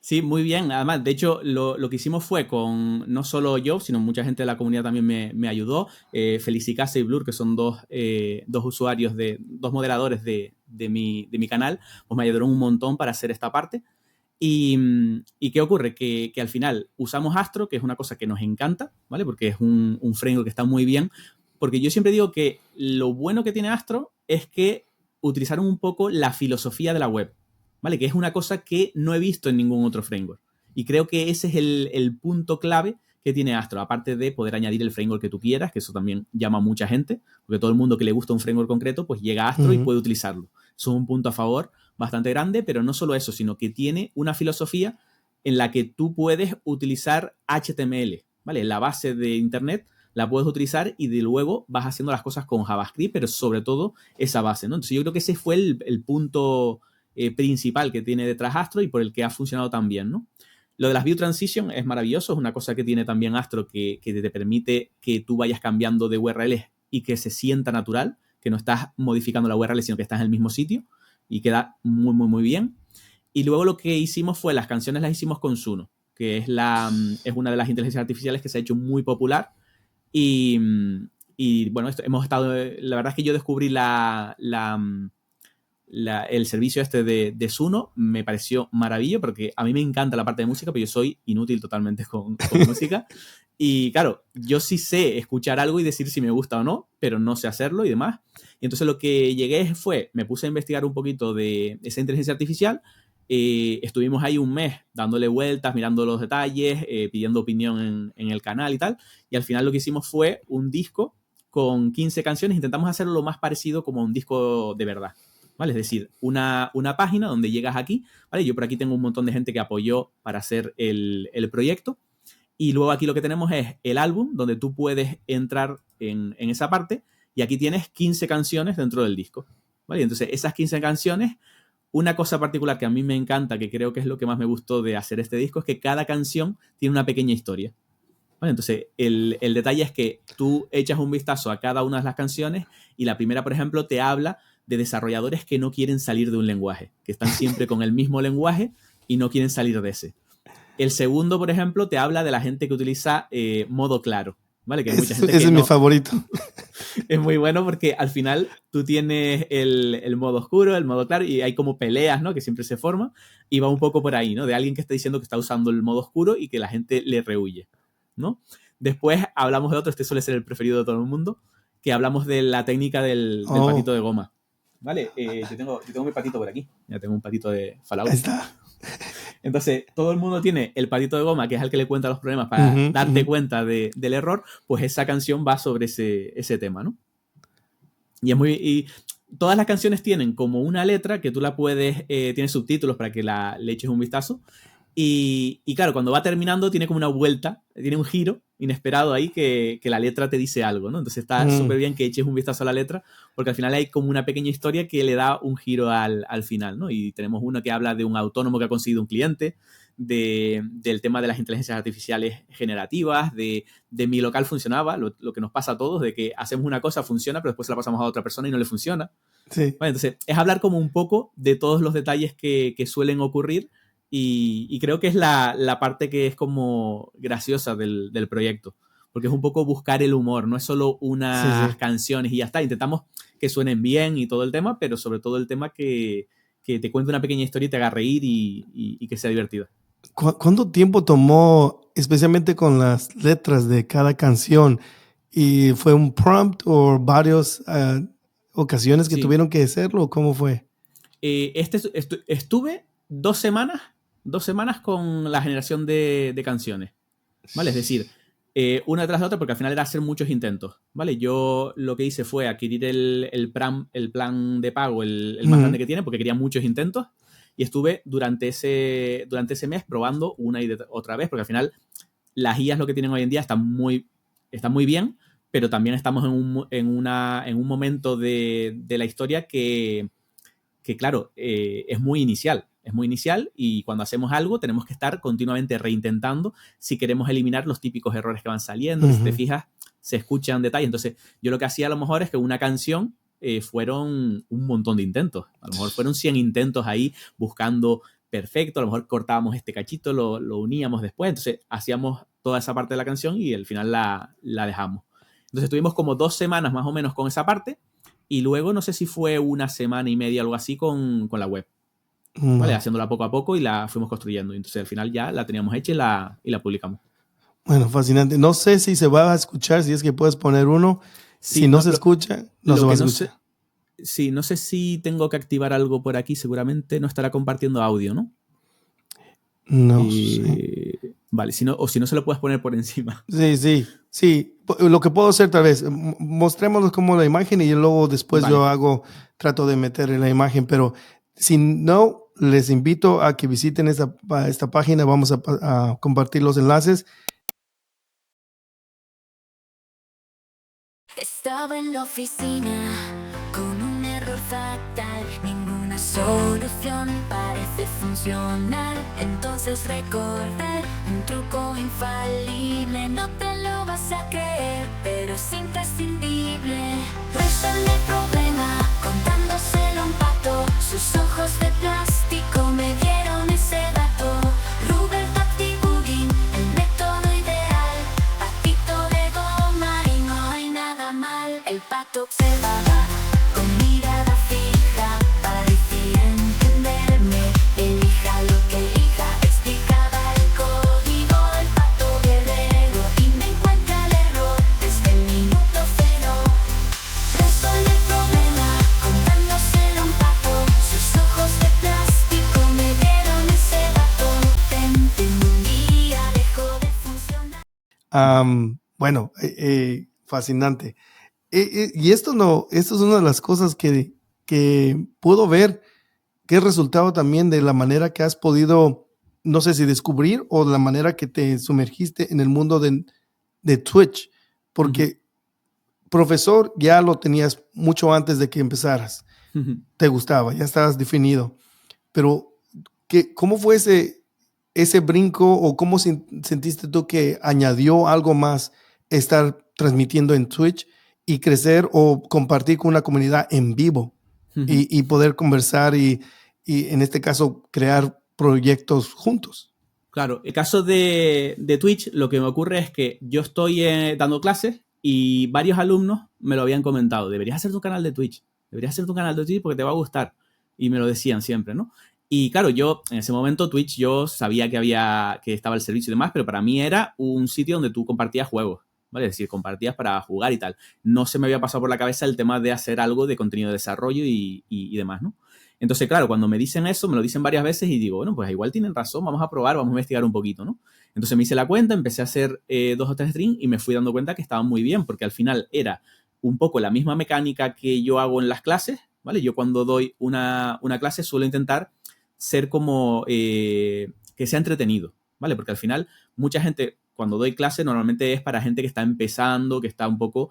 Sí, muy bien. Además, de hecho, lo que hicimos fue con no solo yo, sino mucha gente de la comunidad también me ayudó. Felicicasa y Blur, que son dos usuarios, dos moderadores de mi canal, pues me ayudaron un montón para hacer esta parte. ¿Y qué ocurre? Que al final usamos Astro, que es una cosa que nos encanta, ¿vale? Porque es un framework que está muy bien. Porque yo siempre digo que lo bueno que tiene Astro es que utilizaron un poco la filosofía de la web, ¿vale? Que es una cosa que no he visto en ningún otro framework. Y creo que ese es el punto clave que tiene Astro, aparte de poder añadir el framework que tú quieras, que eso también llama a mucha gente, porque todo el mundo que le gusta un framework concreto, pues llega a Astro y puede utilizarlo. Eso es un punto a favor bastante grande, pero no solo eso, sino que tiene una filosofía en la que tú puedes utilizar HTML, ¿vale? La base de Internet la puedes utilizar y de luego vas haciendo las cosas con JavaScript, pero sobre todo esa base, ¿no? Entonces yo creo que ese fue el punto principal que tiene detrás Astro y por el que ha funcionado tan bien, ¿no? Lo de las View Transition es maravilloso, es una cosa que tiene también Astro que te permite que tú vayas cambiando de URLs y que se sienta natural, que no estás modificando la URL, sino que estás en el mismo sitio y queda muy, muy, muy bien. Y luego lo que hicimos fue, las canciones las hicimos con Suno, que es una de las inteligencias artificiales que se ha hecho muy popular. Y bueno, hemos estado, la verdad es que yo descubrí el servicio este de Suno, me pareció maravilloso porque a mí me encanta la parte de música, pero yo soy inútil totalmente con música. Y claro, yo sí sé escuchar algo y decir si me gusta o no, pero no sé hacerlo y demás. Y entonces lo que llegué fue, me puse a investigar un poquito de esa inteligencia artificial. Estuvimos ahí un mes dándole vueltas, mirando los detalles, pidiendo opinión en el canal y tal. Y al final lo que hicimos fue un disco con 15 canciones. Intentamos hacerlo lo más parecido como un disco de verdad, ¿vale? Es decir, una página donde llegas aquí, ¿vale? Yo por aquí tengo un montón de gente que apoyó para hacer el proyecto. Y luego aquí lo que tenemos es el álbum, donde tú puedes entrar en esa parte, y aquí tienes 15 canciones dentro del disco, ¿vale? Entonces, esas 15 canciones, una cosa particular que a mí me encanta, que creo que es lo que más me gustó de hacer este disco, es que cada canción tiene una pequeña historia, ¿vale? Entonces, el detalle es que tú echas un vistazo a cada una de las canciones y la primera, por ejemplo, te habla de desarrolladores que no quieren salir de un lenguaje, que están siempre con el mismo lenguaje y no quieren salir de ese. El segundo, por ejemplo, te habla de la gente que utiliza modo claro, ¿vale? Que hay mucha gente Ese que es mi no. favorito. Es muy bueno porque al final tú tienes el modo oscuro, el modo claro, y hay como peleas, ¿no? Que siempre se forman, y va un poco por ahí, ¿no? De alguien que está diciendo que está usando el modo oscuro y que la gente le rehuye, ¿no? Después hablamos de otro, este suele ser el preferido de todo el mundo, que hablamos de la técnica del patito de goma. ¿Vale? Yo tengo mi patito por aquí. Ya tengo un patito de Fallout. Ahí está. Entonces, todo el mundo tiene el patito de goma, que es el que le cuenta los problemas para darte cuenta del error, pues esa canción va sobre ese tema, ¿no? Y todas las canciones tienen como una letra que tú la puedes, tiene subtítulos para que le eches un vistazo. Y claro, cuando va terminando tiene como una vuelta, tiene un giro inesperado ahí que la letra te dice algo, ¿no? Entonces está súper bien que eches un vistazo a la letra, porque al final hay como una pequeña historia que le da un giro al final, ¿no? Y tenemos uno que habla de un autónomo que ha conseguido un cliente, del tema de las inteligencias artificiales generativas, de mi local funcionaba, lo que nos pasa a todos, de que hacemos una cosa, funciona, pero después se la pasamos a otra persona y no le funciona. Sí. Bueno, entonces es hablar como un poco de todos los detalles que suelen ocurrir. Y creo que es la parte que es como graciosa del proyecto, porque es un poco buscar el humor, no es solo unas canciones y ya está, intentamos que suenen bien y todo el tema, pero sobre todo el tema que te cuente una pequeña historia y te haga reír y que sea divertida. ¿Cuánto tiempo tomó, especialmente con las letras de cada canción? ¿Y fue un prompt o varias ocasiones que tuvieron que hacerlo? ¿Cómo fue? Estuve 2 semanas con la generación de canciones, ¿vale? Es decir, una tras la otra, porque al final era hacer muchos intentos, ¿vale? Yo lo que hice fue adquirir el plan de pago, el más grande que tiene, porque quería muchos intentos, y estuve durante ese mes probando una y otra vez, porque al final las IAs lo que tienen hoy en día están muy bien, pero también estamos en un momento de la historia que claro, es muy inicial. Es muy inicial y cuando hacemos algo tenemos que estar continuamente reintentando si queremos eliminar los típicos errores que van saliendo. Si te fijas, se escuchan detalles. Entonces, yo lo que hacía a lo mejor es que una canción fueron un montón de intentos. A lo mejor fueron 100 intentos ahí buscando perfecto, a lo mejor cortábamos este cachito, lo uníamos después, entonces hacíamos toda esa parte de la canción y al final la dejamos. Entonces estuvimos como 2 semanas más o menos con esa parte y luego no sé si fue una semana y media o algo así con la web. ¿Vale? Haciéndola poco a poco y la fuimos construyendo. Entonces al final ya la teníamos hecha y la publicamos. Bueno, fascinante. No sé si se va a escuchar, si es que puedes poner uno. Sí, si no se escucha, no se va a escuchar. Sí, no sé si tengo que activar algo por aquí. Seguramente no estará compartiendo audio, ¿no? No sé. Vale, si no se lo puedes poner por encima. Sí. Lo que puedo hacer tal vez, mostrémoslo como la imagen y luego después Vale. trato de meter en la imagen, pero si no, les invito a que visiten esta página, vamos a compartir los enlaces. Estaba en la oficina con un error fatal, ninguna solución parece funcionar. Entonces recordé un truco infalible, no te lo vas a creer, pero es imprescindible. Resolví el problema contándoselo a un pato, sus ojos de plástico me dieron ese dato. Rubber Ducky Boogie, el método ideal, patito de goma y no hay nada mal. El pato observaba con mirada fija, parecía entenderme. Elija lo que elija, explicaba el código del pato guerrero y me encuentra el error desde el minuto cero. Resolví el problema contándoselo a un pato, sus ojos de plástico me dieron ese dato. En un día dejó de funcionar. Bueno, fascinante. Y esto es una de las cosas que puedo ver que es resultado también de la manera que has podido, no sé si descubrir o de la manera que te sumergiste en el mundo de Twitch, porque profesor ya lo tenías mucho antes de que empezaras. Te gustaba, ya estabas definido. Pero, ¿cómo fue ese brinco o cómo sentiste tú que añadió algo más estar transmitiendo en Twitch y crecer o compartir con una comunidad en vivo y poder conversar y en este caso crear proyectos juntos? Claro, el caso de Twitch, lo que me ocurre es que yo estoy dando clases y varios alumnos me lo habían comentado. Deberías hacer tu canal de Twitch. Deberías hacer tu canal de Twitch porque te va a gustar. Y me lo decían siempre, ¿no? Y claro, yo en ese momento Twitch yo sabía que estaba el servicio y demás, pero para mí era un sitio donde tú compartías juegos, ¿vale? Es decir, compartías para jugar y tal. No se me había pasado por la cabeza el tema de hacer algo de contenido de desarrollo y demás, ¿no? Entonces, claro, cuando me dicen eso, me lo dicen varias veces y digo, bueno, pues igual tienen razón, vamos a probar, vamos a investigar un poquito, ¿no? Entonces me hice la cuenta, empecé a hacer 2 o 3 streams y me fui dando cuenta que estaban muy bien, porque al final era un poco la misma mecánica que yo hago en las clases, ¿vale? Yo cuando doy una clase suelo intentar ser como que sea entretenido, ¿vale? Porque al final mucha gente, cuando doy clase, normalmente es para gente que está empezando, que está un poco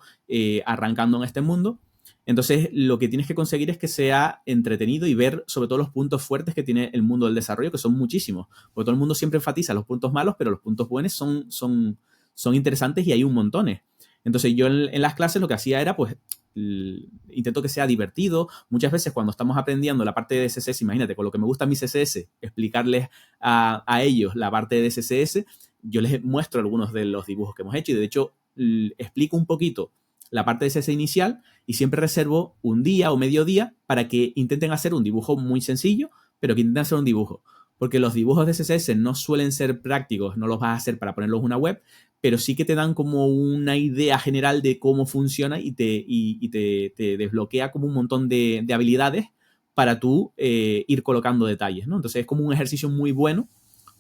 arrancando en este mundo. Entonces, lo que tienes que conseguir es que sea entretenido y ver sobre todo los puntos fuertes que tiene el mundo del desarrollo, que son muchísimos. Porque todo el mundo siempre enfatiza los puntos malos, pero los puntos buenos son interesantes y hay un montón. Entonces, yo en las clases lo que hacía era, pues, intento que sea divertido. Muchas veces cuando estamos aprendiendo la parte de CSS, imagínate, con lo que me gusta mi CSS, explicarles a ellos la parte de CSS, yo les muestro algunos de los dibujos que hemos hecho y de hecho explico un poquito la parte de CSS inicial y siempre reservo un día o medio día para que intenten hacer un dibujo muy sencillo, pero que intenten hacer un dibujo. Porque los dibujos de CSS no suelen ser prácticos, no los vas a hacer para ponerlos en una web, pero sí que te dan como una idea general de cómo funciona y te desbloquea como un montón de habilidades para tú ir colocando detalles, ¿no? Entonces es como un ejercicio muy bueno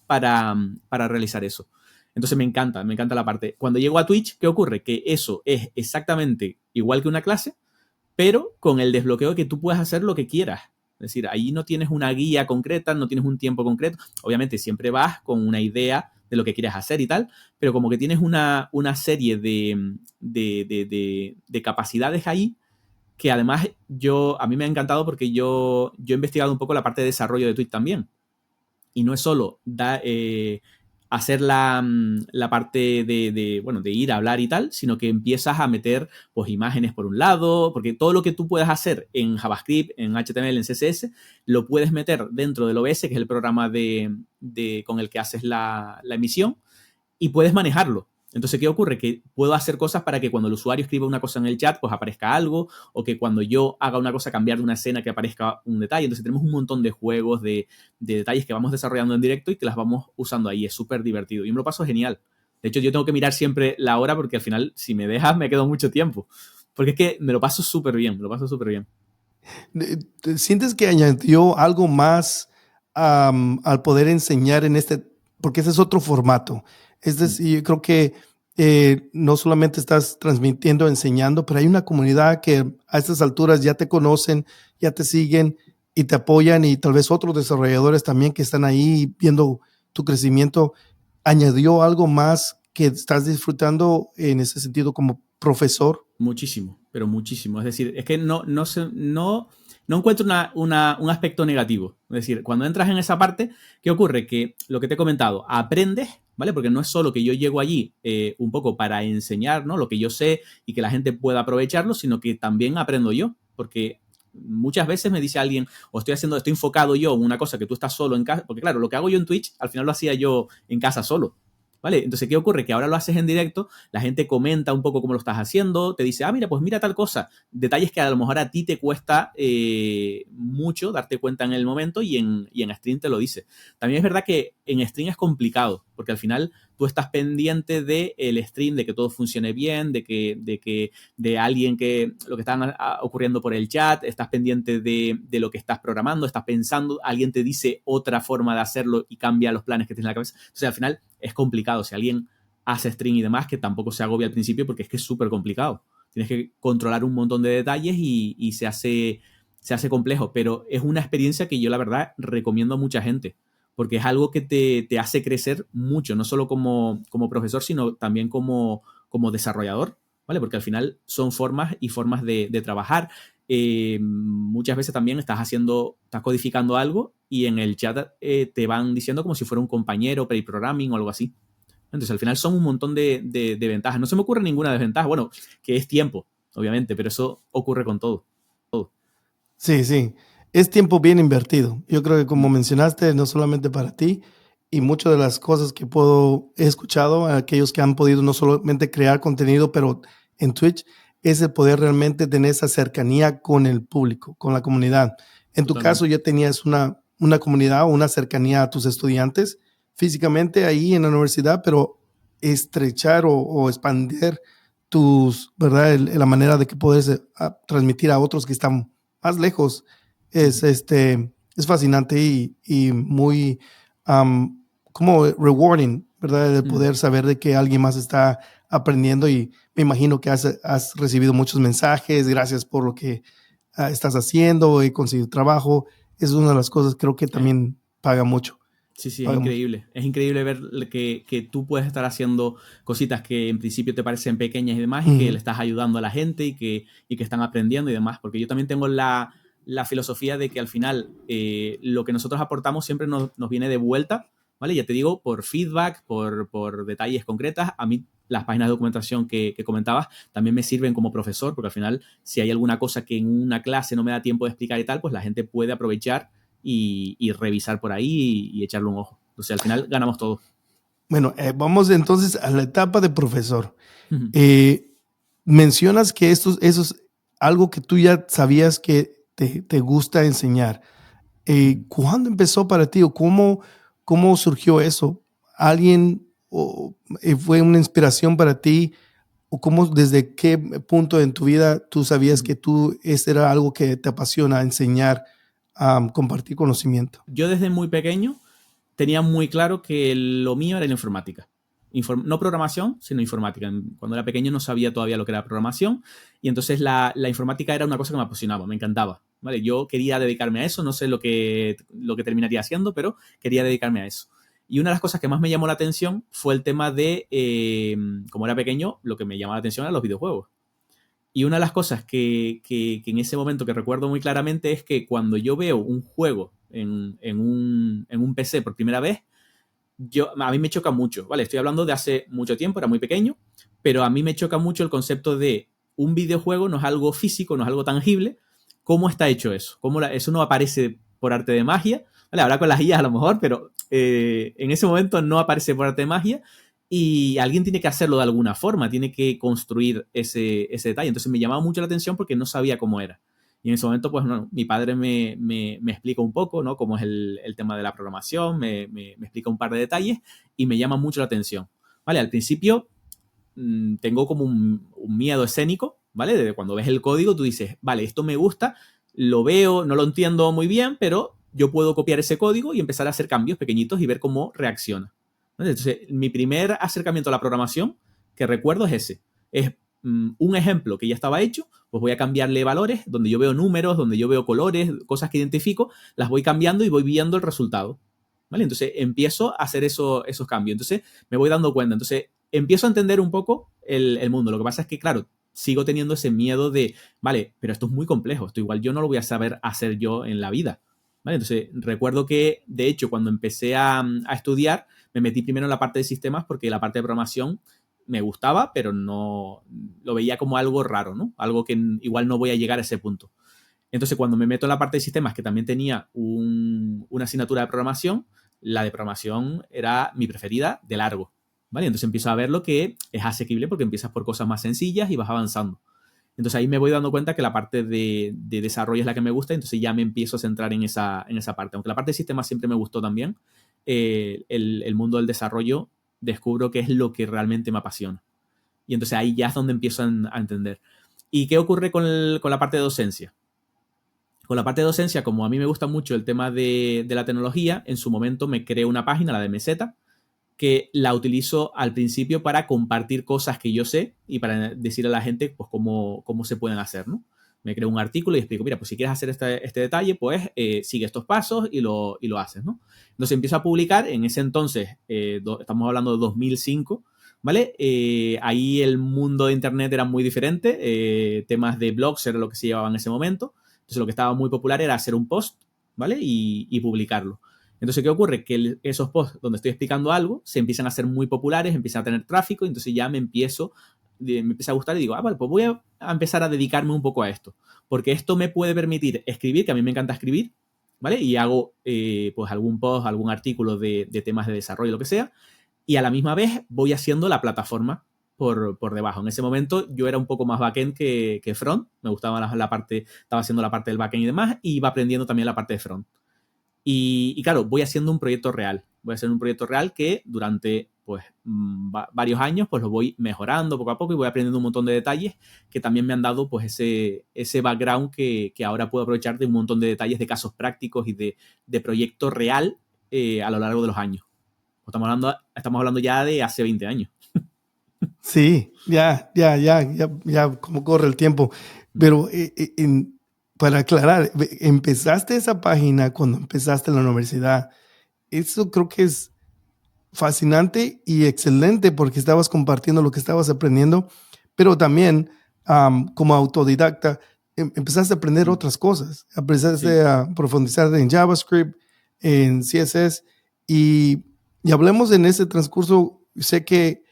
para realizar eso. Entonces me encanta la parte. Cuando llego a Twitch, ¿qué ocurre? Que eso es exactamente igual que una clase, pero con el desbloqueo que tú puedes hacer lo que quieras. Es decir, ahí no tienes una guía concreta, no tienes un tiempo concreto. Obviamente siempre vas con una idea de lo que quieres hacer y tal, pero como que tienes una serie de capacidades ahí que además a mí me ha encantado porque yo he investigado un poco la parte de desarrollo de Twitch también. Y no es solo hacer la parte de ir a hablar y tal, sino que empiezas a meter pues imágenes por un lado, porque todo lo que tú puedas hacer en JavaScript, en HTML, en CSS, lo puedes meter dentro del OBS, que es el programa con el que haces la emisión, y puedes manejarlo. Entonces, ¿qué ocurre? Que puedo hacer cosas para que cuando el usuario escriba una cosa en el chat, pues aparezca algo, o que cuando yo haga una cosa, cambiar de una escena, que aparezca un detalle. Entonces, tenemos un montón de juegos, de detalles que vamos desarrollando en directo y que las vamos usando ahí. Es súper divertido. Y me lo paso genial. De hecho, yo tengo que mirar siempre la hora porque al final, si me dejas, me quedo mucho tiempo. Porque es que me lo paso súper bien, me lo paso súper bien. ¿Sientes que añadió algo más al poder enseñar en este? Porque ese es otro formato. Es decir, yo creo que no solamente estás transmitiendo, enseñando, pero hay una comunidad que a estas alturas ya te conocen, ya te siguen y te apoyan, y tal vez otros desarrolladores también que están ahí viendo tu crecimiento. ¿Añadió algo más que estás disfrutando en ese sentido como profesor? Muchísimo, pero muchísimo. Es decir, es que no encuentro un aspecto negativo. Es decir, cuando entras en esa parte, ¿qué ocurre? Que lo que te he comentado, aprendes, ¿vale? Porque no es solo que yo llego allí un poco para enseñar, ¿no?, lo que yo sé y que la gente pueda aprovecharlo, sino que también aprendo yo. Porque muchas veces me dice alguien, o estoy enfocado yo en una cosa que tú estás solo en casa. Porque claro, lo que hago yo en Twitch, al final lo hacía yo en casa solo. ¿Vale? Entonces, ¿qué ocurre? Que ahora lo haces en directo, la gente comenta un poco cómo lo estás haciendo, te dice, mira, pues mira tal cosa. Detalles que a lo mejor a ti te cuesta mucho darte cuenta en el momento y en stream te lo dice. También es verdad que en stream es complicado, porque al final tú estás pendiente del stream, de que todo funcione bien, de alguien que lo que está ocurriendo por el chat, estás pendiente de lo que estás programando, estás pensando, alguien te dice otra forma de hacerlo y cambia los planes que tienes en la cabeza. Entonces, al final es complicado. Si alguien hace stream y demás, que tampoco se agobia al principio porque es que es súper complicado. Tienes que controlar un montón de detalles y se hace complejo, pero es una experiencia que yo la verdad recomiendo a mucha gente, porque es algo que te hace crecer mucho, no solo como profesor, sino también como desarrollador, ¿vale? Porque al final son formas y formas de trabajar. Muchas veces también estás codificando algo y en el chat te van diciendo como si fuera un compañero, pair programming o algo así. Entonces, al final son un montón de ventajas. No se me ocurre ninguna desventaja. Bueno, que es tiempo, obviamente, pero eso ocurre con todo. Sí, sí. Es tiempo bien invertido. Yo creo que, como mencionaste, no solamente para ti, y muchas de las cosas que he escuchado a aquellos que han podido no solamente crear contenido, pero en Twitch, es el poder realmente tener esa cercanía con el público, con la comunidad. En tu caso, ya tenías una comunidad o una cercanía a tus estudiantes físicamente ahí en la universidad, pero estrechar o expandir ¿verdad? La manera de que puedes transmitir a otros que están más lejos es fascinante y muy como rewarding, ¿verdad? De poder saber de que alguien más está aprendiendo, y me imagino que has recibido muchos mensajes, gracias por lo que estás haciendo, he conseguido trabajo. Es una de las cosas, creo que también paga mucho. Sí, es increíble. Es increíble ver que tú puedes estar haciendo cositas que en principio te parecen pequeñas y demás, y que le estás ayudando a la gente y que están aprendiendo y demás. Porque yo también tengo la filosofía de que al final lo que nosotros aportamos siempre nos viene de vuelta, ¿vale? Ya te digo, por feedback, por detalles concretas. A mí las páginas de documentación que comentabas también me sirven como profesor, porque al final si hay alguna cosa que en una clase no me da tiempo de explicar y tal, pues la gente puede aprovechar y revisar por ahí y echarle un ojo. Entonces, al final ganamos todo. Bueno, vamos entonces a la etapa de profesor. Mencionas que eso es algo que tú ya sabías que te gusta enseñar. ¿Cuándo empezó para ti, o cómo surgió eso? ¿Alguien fue una inspiración para ti? ¿O desde qué punto en tu vida tú sabías que ese era algo que te apasiona, enseñar, compartir conocimiento? Yo desde muy pequeño tenía muy claro que lo mío era la informática. No programación, sino informática. Cuando era pequeño no sabía todavía lo que era programación, y entonces la informática era una cosa que me apasionaba, me encantaba. ¿Vale? Yo quería dedicarme a eso, no sé lo que terminaría haciendo, pero quería dedicarme a eso. Y una de las cosas que más me llamó la atención fue el tema de, como era pequeño, lo que me llamaba la atención eran los videojuegos. Y una de las cosas que en ese momento que recuerdo muy claramente es que cuando yo veo un juego en un PC por primera vez, a mí me choca mucho, ¿vale? Estoy hablando de hace mucho tiempo, era muy pequeño, pero a mí me choca mucho el concepto de un videojuego no es algo físico, no es algo tangible. ¿Cómo está hecho eso? Eso no aparece por arte de magia? Vale, ahora con las guías a lo mejor, pero en ese momento no aparece por arte de magia y alguien tiene que hacerlo de alguna forma, tiene que construir ese detalle. Entonces me llamaba mucho la atención porque no sabía cómo era. Y en ese momento, pues, no, mi padre me explica un poco, ¿no? Cómo es el tema de la programación, me explica un par de detalles y me llama mucho la atención. Vale, al principio tengo como un miedo escénico, ¿vale? De cuando ves el código, tú dices, vale, esto me gusta, lo veo, no lo entiendo muy bien, pero yo puedo copiar ese código y empezar a hacer cambios pequeñitos y ver cómo reacciona. Entonces, mi primer acercamiento a la programación que recuerdo es ese. Es un ejemplo que ya estaba hecho, pues voy a cambiarle valores, donde yo veo números, donde yo veo colores, cosas que identifico, las voy cambiando y voy viendo el resultado. ¿Vale? Entonces, empiezo a hacer esos cambios. Entonces, me voy dando cuenta. Entonces, empiezo a entender un poco el mundo. Lo que pasa es que, claro, sigo teniendo ese miedo de, vale, pero esto es muy complejo, esto igual yo no lo voy a saber hacer yo en la vida. ¿Vale? Entonces, recuerdo que, de hecho, cuando empecé a estudiar, me metí primero en la parte de sistemas porque la parte de programación me gustaba, pero no lo veía como algo raro, ¿no? Algo que igual no voy a llegar a ese punto. Entonces, cuando me meto en la parte de sistemas, que también tenía una asignatura de programación, la de programación era mi preferida de largo. ¿Vale? Entonces empiezo a ver lo que es asequible porque empiezas por cosas más sencillas y vas avanzando. Entonces ahí me voy dando cuenta que la parte de desarrollo es la que me gusta, entonces ya me empiezo a centrar en esa parte. Aunque la parte de sistemas siempre me gustó también, el mundo del desarrollo descubro que es lo que realmente me apasiona. Y entonces ahí ya es donde empiezo a entender. ¿Y qué ocurre con la parte de docencia? Con la parte de docencia, como a mí me gusta mucho el tema de la tecnología, en su momento me creé una página, la de Meseta, que la utilizo al principio para compartir cosas que yo sé y para decirle a la gente pues cómo se pueden hacer, ¿no? Me creo un artículo y explico, mira, pues si quieres hacer este detalle, pues sigue estos pasos y lo haces, ¿no? Entonces empiezo a publicar, en ese entonces, estamos hablando de 2005, ¿vale? Ahí el mundo de Internet era muy diferente, temas de blogs era lo que se llevaba en ese momento, entonces lo que estaba muy popular era hacer un post, ¿vale? Y publicarlo. Entonces, ¿qué ocurre? Que esos posts donde estoy explicando algo se empiezan a hacer muy populares, empiezan a tener tráfico, entonces ya me empieza a gustar y digo, vale, pues voy a empezar a dedicarme un poco a esto, porque esto me puede permitir escribir, que a mí me encanta escribir, ¿vale? Y hago pues algún post, algún artículo de temas de desarrollo, lo que sea, y a la misma vez voy haciendo la plataforma por debajo. En ese momento yo era un poco más backend que front, me gustaba la parte, estaba haciendo la parte del backend y demás, y iba aprendiendo también la parte de front. Y claro, voy haciendo un proyecto real. Voy a hacer un proyecto real que durante pues varios años pues lo voy mejorando poco a poco y voy aprendiendo un montón de detalles que también me han dado pues ese background que ahora puedo aprovechar de un montón de detalles de casos prácticos y de proyecto real a lo largo de los años. Estamos hablando ya de hace 20 años. Sí, ya, cómo corre el tiempo. Pero para aclarar, empezaste esa página cuando empezaste en la universidad. Eso creo que es fascinante y excelente porque estabas compartiendo lo que estabas aprendiendo, pero también como autodidacta empezaste a aprender otras cosas. Empezaste a profundizar en JavaScript, en CSS y hablemos en ese transcurso. Sé que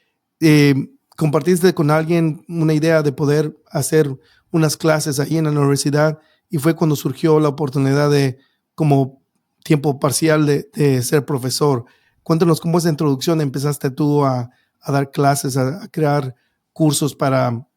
compartiste con alguien una idea de poder hacer unas clases ahí en la universidad y fue cuando surgió la oportunidad de como tiempo parcial de ser profesor. Cuéntanos cómo esa introducción empezaste tú a dar clases, a crear cursos para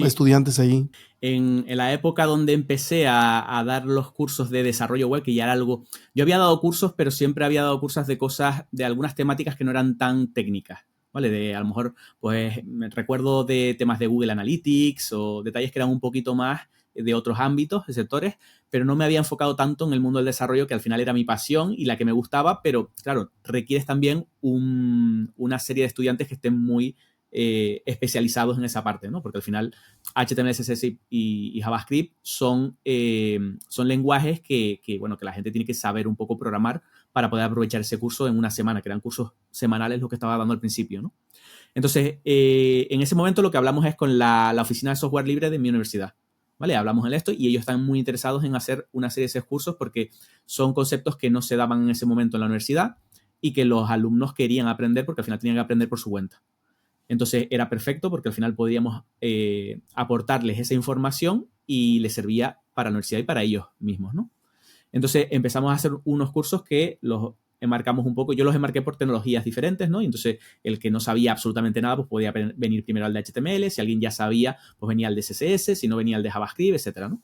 estudiantes ahí. En la época donde empecé a dar los cursos de desarrollo web, que ya era algo... Yo había dado cursos, pero siempre había dado cursos de cosas, de algunas temáticas que no eran tan técnicas, ¿vale? A lo mejor, pues, me recuerdo de temas de Google Analytics o detalles que eran un poquito más de otros ámbitos, de sectores, pero no me había enfocado tanto en el mundo del desarrollo, que al final era mi pasión y la que me gustaba, pero, claro, requieres también una serie de estudiantes que estén muy especializados en esa parte, ¿no? Porque al final HTML, CSS y JavaScript son lenguajes que la gente tiene que saber un poco programar para poder aprovechar ese curso en una semana, que eran cursos semanales lo que estaba dando al principio, ¿no? Entonces, en ese momento lo que hablamos es con la oficina de software libre de mi universidad, ¿vale? Hablamos en esto y ellos están muy interesados en hacer una serie de esos cursos porque son conceptos que no se daban en ese momento en la universidad y que los alumnos querían aprender porque al final tenían que aprender por su cuenta. Entonces era perfecto porque al final podíamos aportarles esa información y les servía para la universidad y para ellos mismos, ¿no? Entonces empezamos a hacer unos cursos que los enmarcamos un poco. Yo los enmarqué por tecnologías diferentes, ¿no? Y entonces el que no sabía absolutamente nada, pues podía venir primero al de HTML. Si alguien ya sabía, pues venía al de CSS. Si no, venía al de JavaScript, etcétera, ¿no?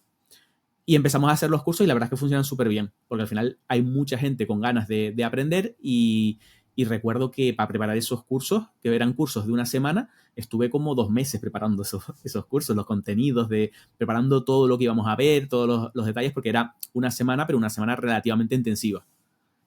Y empezamos a hacer los cursos y la verdad es que funcionan súper bien, porque al final hay mucha gente con ganas de aprender y recuerdo que para preparar esos cursos, que eran cursos de una semana, estuve como 2 meses preparando esos cursos, los contenidos, preparando todo lo que íbamos a ver, todos los detalles, porque era una semana, pero una semana relativamente intensiva.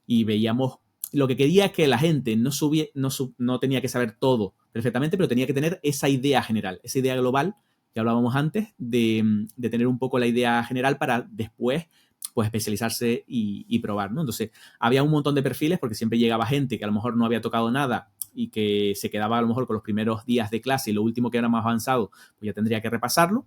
Y veíamos, lo que quería es que la gente no tenía que saber todo perfectamente, pero tenía que tener esa idea general, esa idea global que hablábamos antes, de tener un poco la idea general para después pues especializarse y probar, ¿no? Entonces, había un montón de perfiles porque siempre llegaba gente que a lo mejor no había tocado nada y que se quedaba a lo mejor con los primeros días de clase y lo último que era más avanzado, pues ya tendría que repasarlo,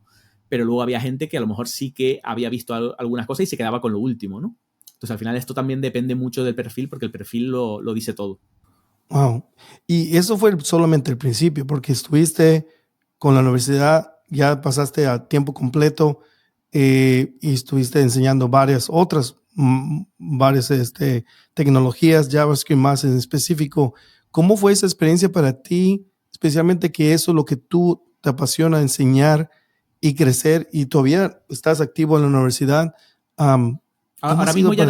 pero luego había gente que a lo mejor sí que había visto algunas cosas y se quedaba con lo último, ¿no? Entonces, al final esto también depende mucho del perfil porque el perfil lo dice todo. Wow. Y eso fue solamente el principio, porque estuviste con la universidad, ya pasaste a tiempo completo y estuviste enseñando varias tecnologías, JavaScript más en específico. ¿Cómo fue esa experiencia para ti, especialmente que eso es lo que tú te apasiona enseñar y crecer y todavía estás activo en la universidad? Ahora mismo ya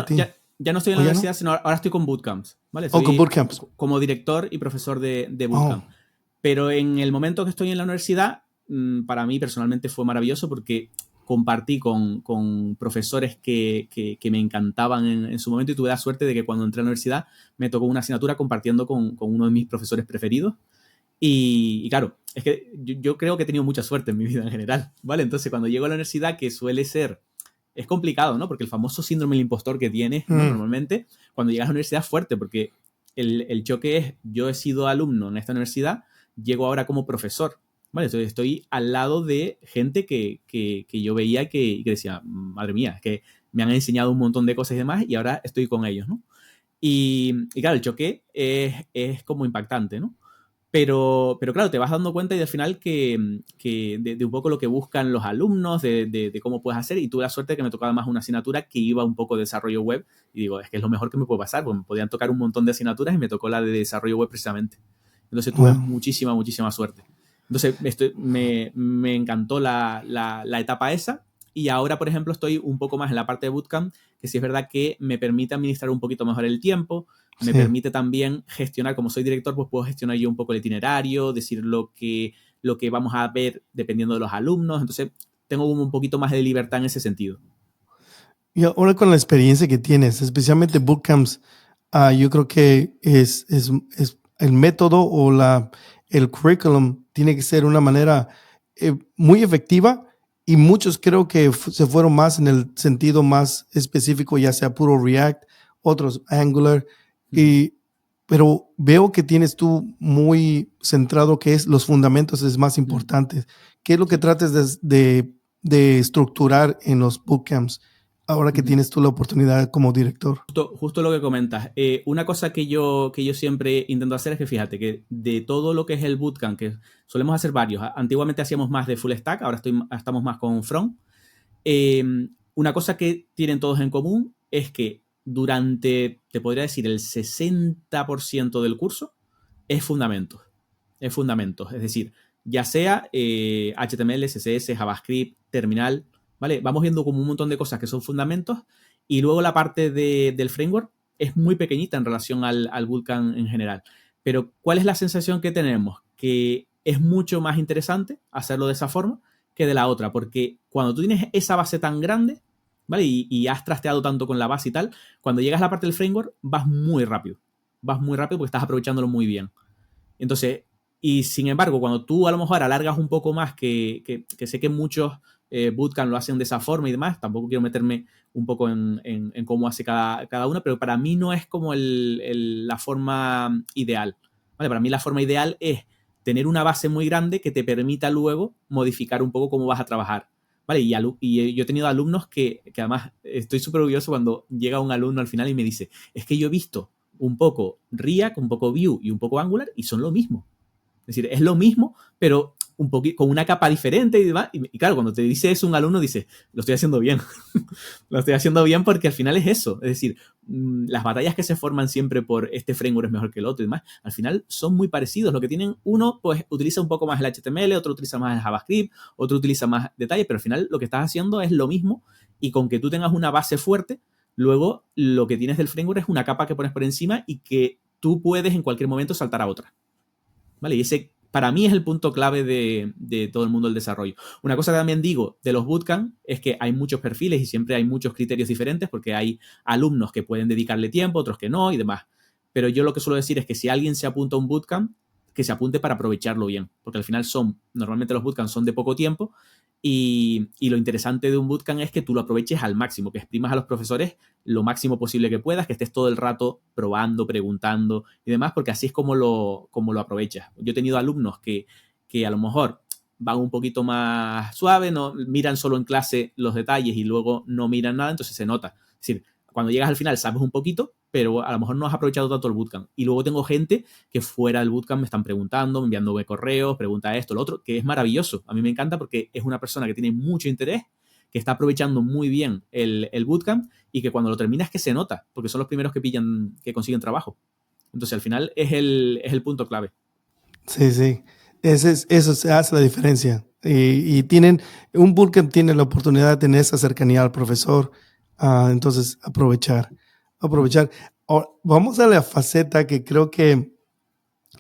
no estoy en la universidad, ¿no? Sino ahora estoy con bootcamps, ¿vale? Estoy con bootcamps. Como director y profesor de bootcamp. Pero en el momento que estoy en la universidad, para mí personalmente fue maravilloso porque compartí con profesores que me encantaban en su momento y tuve la suerte de que cuando entré a la universidad me tocó una asignatura compartiendo con uno de mis profesores preferidos. Y claro, es que yo creo que he tenido mucha suerte en mi vida en general, ¿vale? Entonces, cuando llego a la universidad, que suele ser... Es complicado, ¿no? Porque el famoso síndrome del impostor que tienes, ¿no? Normalmente, cuando llegas a la universidad es fuerte, porque el choque es, yo he sido alumno en esta universidad, llego ahora como profesor, ¿vale? Entonces estoy al lado de gente que yo veía que decía, madre mía, es que me han enseñado un montón de cosas y demás, y ahora estoy con ellos, ¿no? Y claro, el choque es como impactante, ¿no? Pero claro, te vas dando cuenta y al final que de un poco lo que buscan los alumnos, de cómo puedes hacer, y tuve la suerte de que me tocaba más una asignatura que iba un poco de desarrollo web, y digo, es que es lo mejor que me puede pasar, porque me podían tocar un montón de asignaturas y me tocó la de desarrollo web precisamente. Entonces tuve muchísima suerte. Entonces me encantó la etapa esa, y ahora, por ejemplo, estoy un poco más en la parte de bootcamp, que sí es verdad que me permite administrar un poquito mejor el tiempo, me permite también gestionar, como soy director, pues puedo gestionar yo un poco el itinerario, decir lo que vamos a ver dependiendo de los alumnos. Entonces, tengo como un poquito más de libertad en ese sentido. Y ahora con la experiencia que tienes, especialmente bootcamps, yo creo que es el método o el curriculum tiene que ser una manera muy efectiva, y muchos creo que se fueron más en el sentido más específico, ya sea puro React, otros Angular. Pero veo que tienes tú muy centrado que es los fundamentos es más importante. ¿Qué es lo que tratas de estructurar en los bootcamps ahora que tienes tú la oportunidad como director? Justo lo que comentas. Una cosa que yo siempre intento hacer es que, fíjate, que de todo lo que es el bootcamp, que solemos hacer varios, antiguamente hacíamos más de full stack, ahora estamos más con front. Una cosa que tienen todos en común es que durante, te podría decir, el 60% del curso es fundamentos. Es fundamentos. Es decir, ya sea HTML, CSS, JavaScript, terminal, ¿vale? Vamos viendo como un montón de cosas que son fundamentos, y luego la parte del framework es muy pequeñita en relación al bootcamp en general. Pero ¿cuál es la sensación que tenemos? Que es mucho más interesante hacerlo de esa forma que de la otra, porque cuando tú tienes esa base tan grande, ¿vale? Y has trasteado tanto con la base y tal, cuando llegas a la parte del framework vas muy rápido. Vas muy rápido porque estás aprovechándolo muy bien. Entonces, y sin embargo, cuando tú a lo mejor alargas un poco más, que sé que muchos bootcamp lo hacen de esa forma y demás, tampoco quiero meterme un poco en cómo hace cada una, pero para mí no es como la forma ideal, ¿vale? Para mí la forma ideal es tener una base muy grande que te permita luego modificar un poco cómo vas a trabajar, ¿vale? Y yo he tenido alumnos que además estoy súper orgulloso cuando llega un alumno al final y me dice, es que yo he visto un poco React, un poco Vue y un poco Angular y son lo mismo. Es decir, es lo mismo, pero un poquito con una capa diferente y demás. Y claro, cuando te dice eso un alumno, dice, lo estoy haciendo bien. Lo estoy haciendo bien porque al final es eso. Es decir, las batallas que se forman siempre por este framework es mejor que el otro y demás, al final son muy parecidos. Lo que tienen uno, pues utiliza un poco más el HTML, otro utiliza más el JavaScript, otro utiliza más detalles, pero al final lo que estás haciendo es lo mismo y con que tú tengas una base fuerte, luego lo que tienes del framework es una capa que pones por encima y que tú puedes en cualquier momento saltar a otra. ¿Vale? Y ese, para mí, es el punto clave de todo el mundo del desarrollo. Una cosa que también digo de los bootcamp es que hay muchos perfiles y siempre hay muchos criterios diferentes porque hay alumnos que pueden dedicarle tiempo, otros que no y demás. Pero yo lo que suelo decir es que si alguien se apunta a un bootcamp, que se apunte para aprovecharlo bien. Porque al final normalmente los bootcamps son de poco tiempo y lo interesante de un bootcamp es que tú lo aproveches al máximo, que exprimas a los profesores lo máximo posible que puedas, que estés todo el rato probando, preguntando y demás, porque así es como lo aprovechas. Yo he tenido alumnos que a lo mejor van un poquito más suave, no miran solo en clase los detalles y luego no miran nada, entonces se nota. Es decir, cuando llegas al final sabes un poquito, pero a lo mejor no has aprovechado tanto el bootcamp. Y luego tengo gente que fuera del bootcamp me están preguntando, enviándome correos, pregunta esto, lo otro, que es maravilloso. A mí me encanta porque es una persona que tiene mucho interés, que está aprovechando muy bien el bootcamp y que cuando lo termina es que se nota, porque son los primeros que consiguen trabajo. Entonces, al final es el punto clave. Sí, sí. Eso se hace la diferencia. Y un bootcamp tiene la oportunidad de tener esa cercanía al profesor. Entonces, aprovechar. Ahora, vamos a la faceta que creo que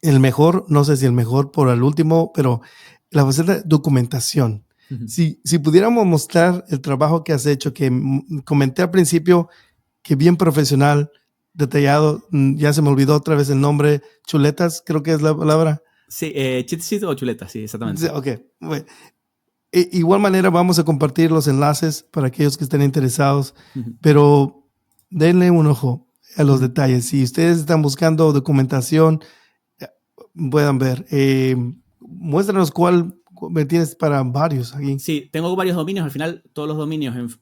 el mejor, no sé si el mejor por el último, pero la faceta de documentación. Uh-huh. Si pudiéramos mostrar el trabajo que has hecho, que comenté al principio, que bien profesional, detallado, ya se me olvidó otra vez el nombre, chuletas, creo que es la palabra. Sí, cheat sheet o chuletas, sí, exactamente. Sí, ok, bueno. Igual manera vamos a compartir los enlaces para aquellos que estén interesados, Uh-huh. pero denle un ojo a los detalles. Si ustedes están buscando documentación, puedan ver. Muéstranos cuál me tienes para varios aquí. Sí, tengo varios dominios. Al final, todos los dominios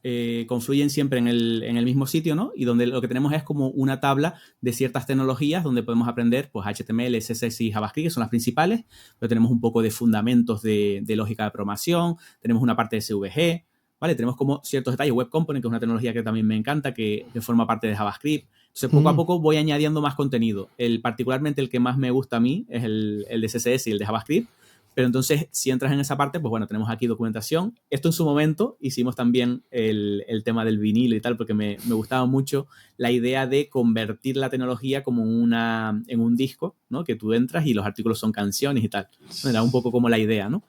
confluyen siempre en el mismo sitio, ¿no? Y donde lo que tenemos es como una tabla de ciertas tecnologías donde podemos aprender, pues, HTML, CSS y JavaScript, que son las principales, pero tenemos un poco de fundamentos de lógica de programación, tenemos una parte de SVG, ¿vale? Tenemos como ciertos detalles. Web Component, que es una tecnología que también me encanta, que forma parte de JavaScript. Entonces, poco a poco voy añadiendo más contenido. Particularmente el que más me gusta a mí es el de CSS y el de JavaScript. Pero entonces, si entras en esa parte, pues bueno, tenemos aquí documentación. Esto en su momento hicimos también el tema del vinilo y tal, porque me gustaba mucho la idea de convertir la tecnología como en un disco, ¿no? Que tú entras y los artículos son canciones y tal. Era un poco como la idea, ¿no?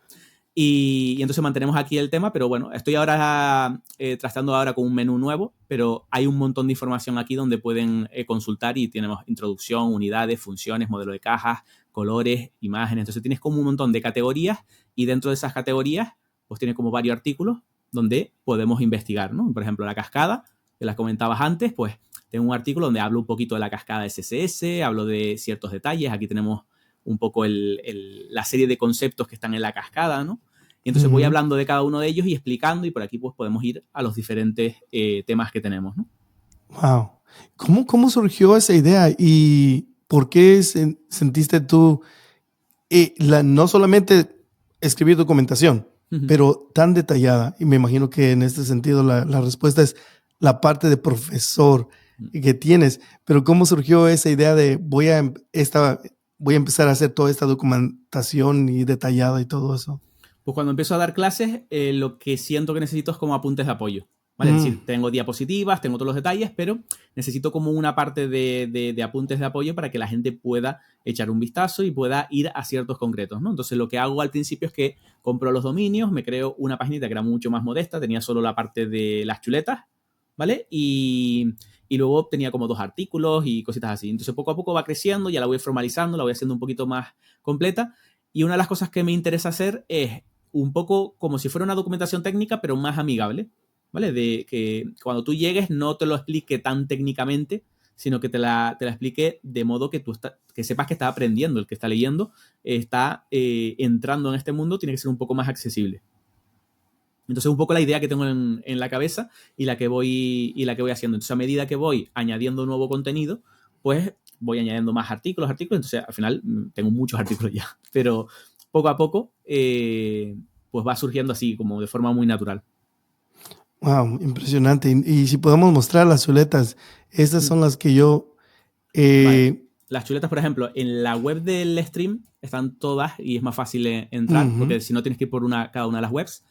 Y entonces mantenemos aquí el tema, pero bueno, estoy ahora tratando ahora con un menú nuevo, pero hay un montón de información aquí donde pueden consultar y tenemos introducción, unidades, funciones, modelo de cajas, colores, imágenes. Entonces tienes como un montón de categorías y dentro de esas categorías pues tienes como varios artículos donde podemos investigar, ¿no? Por ejemplo, la cascada, que las comentabas antes, pues tengo un artículo donde hablo un poquito de la cascada de CSS, hablo de ciertos detalles. Aquí tenemos un poco la serie de conceptos que están en la cascada, ¿no? Y entonces voy hablando de cada uno de ellos y explicando y por aquí pues podemos ir a los diferentes temas que tenemos, ¿no? Wow. ¿Cómo surgió esa idea y por qué sentiste tú no solamente escribir documentación, pero tan detallada? Y me imagino que en este sentido la respuesta es la parte de profesor que tienes. Pero ¿cómo surgió esa idea de voy a empezar a hacer toda esta documentación y detallada y todo eso? Pues cuando empiezo a dar clases, lo que siento que necesito es como apuntes de apoyo, ¿vale? Es decir, tengo diapositivas, tengo todos los detalles, pero necesito como una parte de apuntes de apoyo para que la gente pueda echar un vistazo y pueda ir a ciertos concretos, ¿no? Entonces lo que hago al principio es que compro los dominios, me creo una paginita que era mucho más modesta, tenía solo la parte de las chuletas, ¿vale? Y luego tenía como 2 artículos y cositas así. Entonces poco a poco va creciendo, ya la voy formalizando, la voy haciendo un poquito más completa. Y una de las cosas que me interesa hacer es un poco como si fuera una documentación técnica, pero más amigable, ¿vale? De que cuando tú llegues no te lo explique tan técnicamente, sino que te la explique de modo que que sepas que está aprendiendo, el que está leyendo, está entrando en este mundo, tiene que ser un poco más accesible. Entonces, un poco la idea que tengo en la cabeza y la que voy haciendo. Entonces, a medida que voy añadiendo nuevo contenido, pues voy añadiendo más artículos, entonces al final tengo muchos artículos ya, pero poco a poco pues va surgiendo así, como de forma muy natural. Wow, impresionante. Y si podemos mostrar las chuletas, estas son las que yo... Vale. Las chuletas, por ejemplo, en la web del stream están todas y es más fácil entrar, porque si no tienes que ir por cada una de las webs.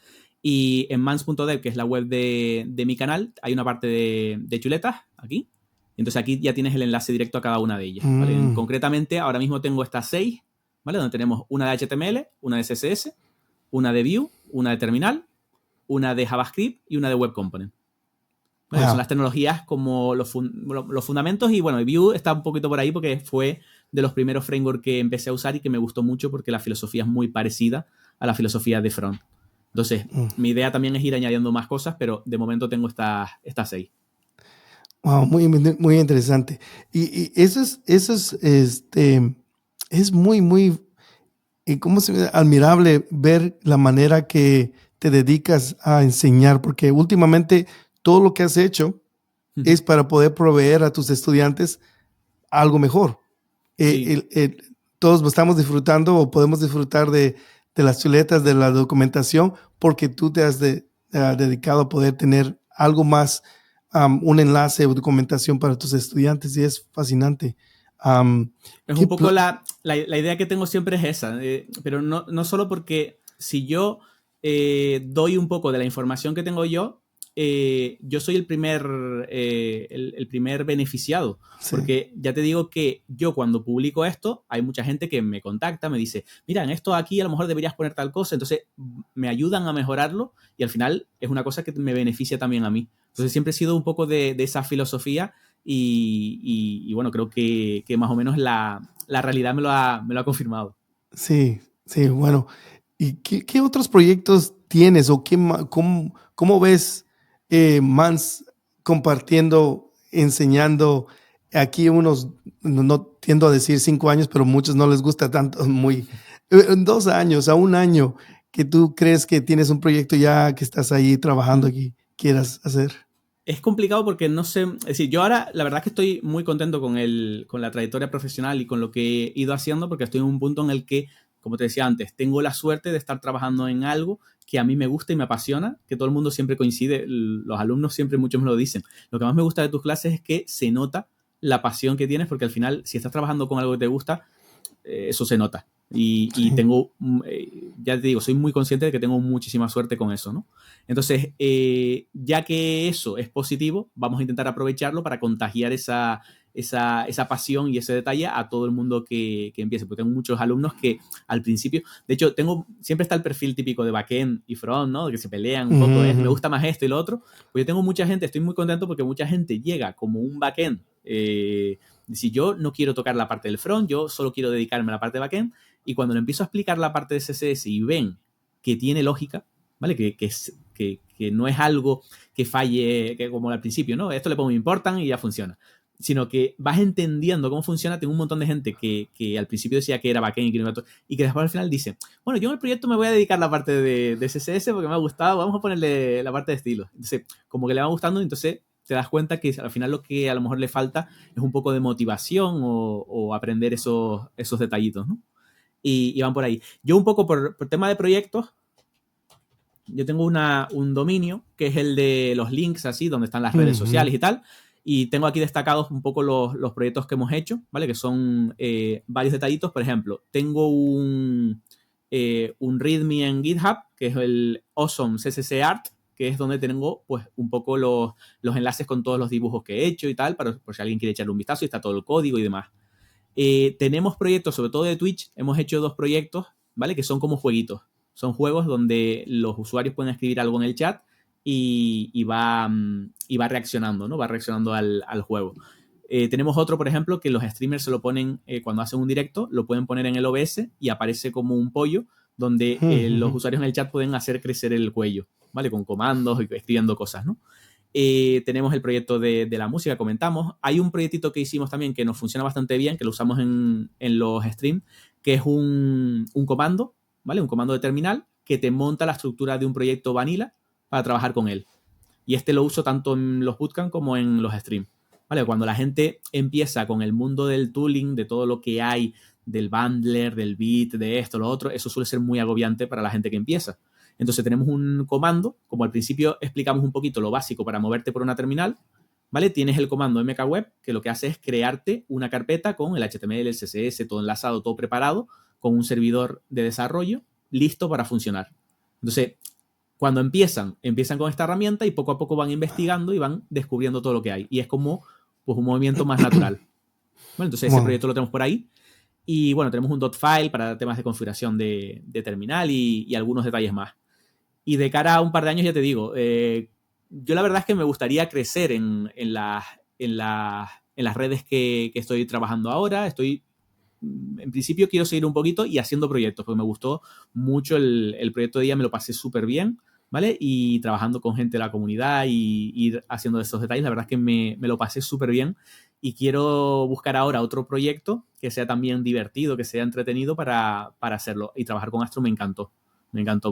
Y en mans.dev, que es la web de mi canal, hay una parte de chuletas, aquí. Entonces aquí ya tienes el enlace directo a cada una de ellas. ¿Vale? Concretamente, ahora mismo tengo estas 6, ¿vale? Donde tenemos una de HTML, una de CSS, una de Vue, una de Terminal, una de JavaScript y una de Web Component. Bueno, son las tecnologías como los fundamentos y bueno, Vue está un poquito por ahí porque fue de los primeros frameworks que empecé a usar y que me gustó mucho porque la filosofía es muy parecida a la filosofía de front. Entonces, mi idea también es ir añadiendo más cosas, pero de momento tengo estas 6. Wow, muy, muy interesante. Y eso es muy, ¿cómo se dice? Admirable ver la manera que te dedicas a enseñar, porque últimamente todo lo que has hecho es para poder proveer a tus estudiantes algo mejor. Sí. Todos estamos disfrutando o podemos disfrutar de las chuletas, de la documentación, porque tú te has dedicado a poder tener algo más, un enlace o documentación para tus estudiantes y es fascinante. Es un poco la idea que tengo siempre es esa, pero no solo porque si yo doy un poco de la información que tengo yo soy el primer beneficiado. Sí. Porque ya te digo que yo cuando publico esto, hay mucha gente que me contacta, me dice, mira, en esto aquí a lo mejor deberías poner tal cosa, entonces me ayudan a mejorarlo y al final es una cosa que me beneficia también a mí. Entonces siempre he sido un poco de esa filosofía y bueno, creo que más o menos la realidad me lo ha confirmado. Sí, bueno. ¿Y qué otros proyectos tienes o cómo ves Mans compartiendo, enseñando? Aquí unos, no tiendo a decir 5 años, pero muchos no les gusta tanto, 2 años, a 1 año, que tú crees que tienes un proyecto ya que estás ahí trabajando aquí, quieras hacer. Es complicado porque no sé, es decir, yo ahora la verdad es que estoy muy contento con la trayectoria profesional y con lo que he ido haciendo porque estoy en un punto en el que, como te decía antes, tengo la suerte de estar trabajando en algo que a mí me gusta y me apasiona, que todo el mundo siempre coincide, los alumnos siempre muchos me lo dicen. Lo que más me gusta de tus clases es que se nota la pasión que tienes porque al final, si estás trabajando con algo que te gusta, eso se nota. Y tengo, ya te digo, soy muy consciente de que tengo muchísima suerte con eso, ¿no? Entonces, ya que eso es positivo, vamos a intentar aprovecharlo para contagiar esa pasión y ese detalle a todo el mundo que empiece. Porque tengo muchos alumnos que al principio, de hecho, siempre está el perfil típico de backend y front, ¿no? Que se pelean un poco, me gusta más esto y lo otro. Pues yo tengo mucha gente, estoy muy contento porque mucha gente llega como un backend. Si yo no quiero tocar la parte del front, yo solo quiero dedicarme a la parte de backend. Y cuando le empiezo a explicar la parte de CSS y ven que tiene lógica, ¿vale? Que no es algo que falle que como al principio, ¿no? Esto le pongo important y ya funciona. Sino que vas entendiendo cómo funciona. Tengo un montón de gente que al principio decía que era backend y que después al final dice, bueno, yo en el proyecto me voy a dedicar a la parte de CSS porque me ha gustado, vamos a ponerle la parte de estilo. Entonces, como que le va gustando, entonces te das cuenta que al final lo que a lo mejor le falta es un poco de motivación o aprender esos detallitos, ¿no? Y van por ahí. Yo un poco por tema de proyectos, yo tengo un dominio que es el de los links así, donde están las redes sociales y tal, y tengo aquí destacados un poco los proyectos que hemos hecho, ¿vale? Que son varios detallitos. Por ejemplo, tengo un readme en GitHub, que es el Awesome CSS Art, que es donde tengo pues un poco los enlaces con todos los dibujos que he hecho y tal, por si alguien quiere echarle un vistazo y está todo el código y demás. Tenemos proyectos, sobre todo de Twitch, hemos hecho 2 proyectos, ¿vale? Que son como jueguitos. Son juegos donde los usuarios pueden escribir algo en el chat y va reaccionando, ¿no? Va reaccionando al juego. Tenemos otro, por ejemplo, que los streamers se lo ponen, cuando hacen un directo, lo pueden poner en el OBS y aparece como un pollo donde los usuarios en el chat pueden hacer crecer el cuello, ¿vale? Con comandos y escribiendo cosas, ¿no? Tenemos el proyecto de la música, comentamos. Hay un proyectito que hicimos también que nos funciona bastante bien, que lo usamos en los streams, que es un comando, ¿vale? Un comando de terminal que te monta la estructura de un proyecto vanilla para trabajar con él. Y lo uso tanto en los bootcamp como en los streams, ¿vale? Cuando la gente empieza con el mundo del tooling, de todo lo que hay, del bundler, del bit, de esto, lo otro, eso suele ser muy agobiante para la gente que empieza. Entonces tenemos un comando, como al principio explicamos un poquito lo básico para moverte por una terminal, ¿vale? Tienes el comando mkweb, que lo que hace es crearte una carpeta con el HTML, el CSS, todo enlazado, todo preparado, con un servidor de desarrollo listo para funcionar. Entonces, cuando empiezan con esta herramienta y poco a poco van investigando y van descubriendo todo lo que hay. Y es como pues, un movimiento más natural. Bueno, entonces ese proyecto lo tenemos por ahí. Y bueno, tenemos un .file para temas de configuración de terminal y algunos detalles más. Y de cara a un par de años, ya te digo, yo la verdad es que me gustaría crecer en las redes que estoy trabajando ahora. En principio quiero seguir un poquito y haciendo proyectos, porque me gustó mucho el proyecto de ella, me lo pasé súper bien, ¿vale? Y trabajando con gente de la comunidad y ir haciendo esos detalles, la verdad es que me lo pasé súper bien y quiero buscar ahora otro proyecto que sea también divertido, que sea entretenido para hacerlo. Y trabajar con Astro me encantó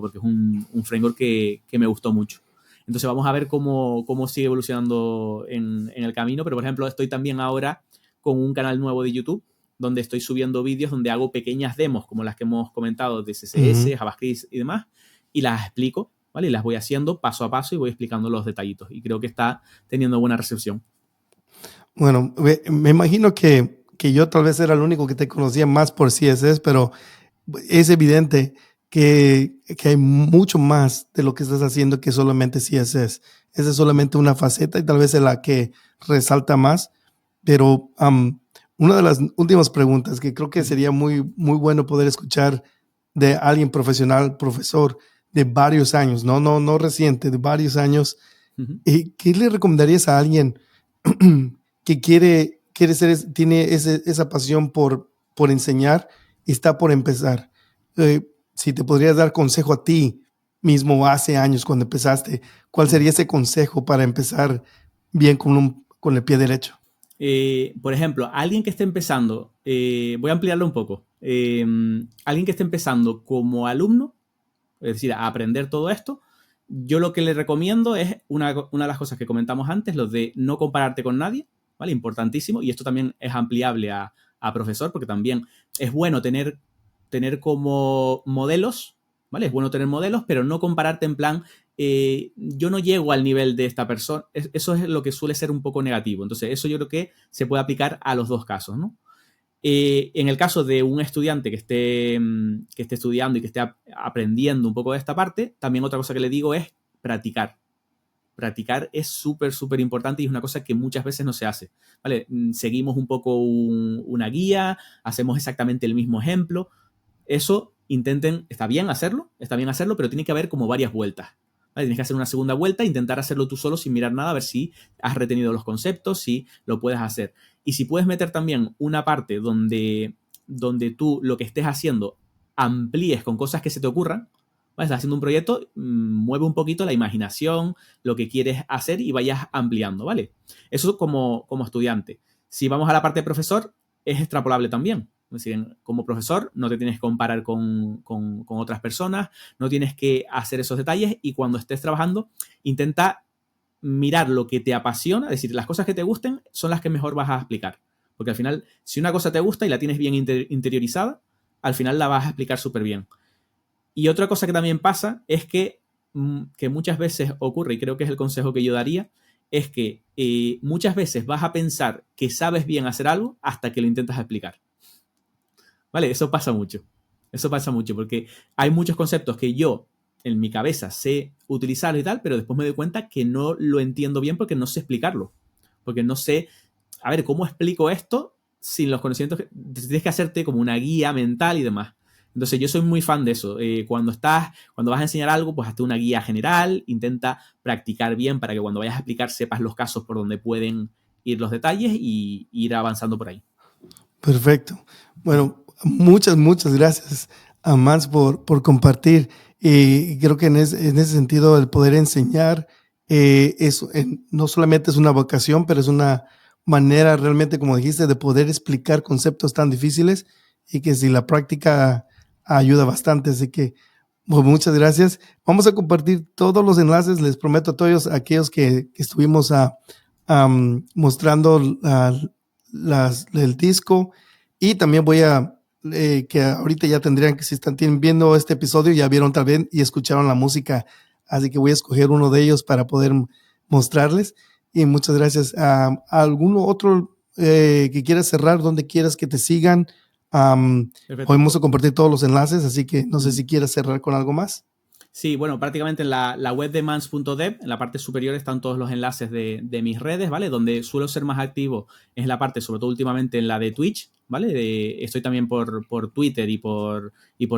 porque es un framework que me gustó mucho. Entonces vamos a ver cómo sigue evolucionando en el camino, pero por ejemplo estoy también ahora con un canal nuevo de YouTube donde estoy subiendo vídeos donde hago pequeñas demos como las que hemos comentado de CSS, JavaScript y demás, y las explico, ¿vale? Y las voy haciendo paso a paso y voy explicando los detallitos y creo que está teniendo buena recepción. Bueno, me imagino que yo tal vez era el único que te conocía más por CSS, pero es evidente que hay mucho más de lo que estás haciendo que solamente CSS. Esa es solamente una faceta y tal vez es la que resalta más. Pero una de las últimas preguntas que creo que sería muy, muy bueno poder escuchar de alguien profesional, profesor de varios años, no reciente, de varios años. ¿Qué le recomendarías a alguien que tiene esa pasión por enseñar y está por empezar? Si te podrías dar consejo a ti mismo hace años cuando empezaste, ¿cuál sería ese consejo para empezar bien con el pie derecho? Por ejemplo, alguien que esté empezando, voy a ampliarlo un poco, alguien que esté empezando como alumno, es decir, a aprender todo esto, yo lo que le recomiendo es una de las cosas que comentamos antes, lo de no compararte con nadie, ¿vale? Importantísimo, y esto también es ampliable a profesor, porque también es bueno tener como modelos, ¿vale? Es bueno tener modelos, pero no compararte en plan, yo no llego al nivel de esta persona. Eso es lo que suele ser un poco negativo. Entonces, eso yo creo que se puede aplicar a los dos casos, ¿no? En el caso de un estudiante que esté estudiando y que esté aprendiendo un poco de esta parte, también otra cosa que le digo es practicar. Practicar es súper, súper importante y es una cosa que muchas veces no se hace, ¿vale? Seguimos un poco una guía, hacemos exactamente el mismo ejemplo. Eso está bien hacerlo, pero tiene que haber como varias vueltas. ¿Vale? Tienes que hacer una segunda vuelta, intentar hacerlo tú solo sin mirar nada, a ver si has retenido los conceptos, si lo puedes hacer. Y si puedes meter también una parte donde tú lo que estés haciendo amplíes con cosas que se te ocurran, ¿vale? Estás haciendo un proyecto, mueve un poquito la imaginación, lo que quieres hacer y vayas ampliando, ¿vale? Eso como estudiante. Si vamos a la parte de profesor, es extrapolable también. Es decir, como profesor no te tienes que comparar con otras personas, no tienes que hacer esos detalles y cuando estés trabajando intenta mirar lo que te apasiona, es decir, las cosas que te gusten son las que mejor vas a explicar. Porque al final, si una cosa te gusta y la tienes bien interiorizada, al final la vas a explicar súper bien. Y otra cosa que también pasa es que muchas veces ocurre, y creo que es el consejo que yo daría, es que muchas veces vas a pensar que sabes bien hacer algo hasta que lo intentas explicar. ¿Vale? Eso pasa mucho porque hay muchos conceptos que yo en mi cabeza sé utilizar y tal, pero después me doy cuenta que no lo entiendo bien porque no sé explicarlo. Porque no sé, a ver, ¿cómo explico esto sin los conocimientos? Tienes que hacerte como una guía mental y demás. Entonces yo soy muy fan de eso. Cuando vas a enseñar algo, pues hazte una guía general, intenta practicar bien para que cuando vayas a explicar sepas los casos por donde pueden ir los detalles y ir avanzando por ahí. Perfecto. Bueno, muchas gracias a Mans por compartir. Creo que en ese sentido el poder enseñar no solamente es una vocación, pero es una manera realmente, como dijiste, de poder explicar conceptos tan difíciles y que si la práctica ayuda bastante. Así que pues, muchas gracias. Vamos a compartir todos los enlaces. Les prometo a todos aquellos que estuvimos mostrando el disco, y también voy a que ahorita ya tendrían que, si están viendo este episodio, ya vieron también y escucharon la música, así que voy a escoger uno de ellos para poder mostrarles. Y muchas gracias. ¿Alguno otro que quieras cerrar, donde quieras que te sigan? Hoy vamos a compartir todos los enlaces, así que no sé si quieres cerrar con algo más. Sí, bueno, prácticamente en la web de mans.dev, en la parte superior están todos los enlaces de mis redes, ¿vale? Donde suelo ser más activo es en la parte, sobre todo últimamente en la de Twitch, ¿vale? Estoy también por Twitter y por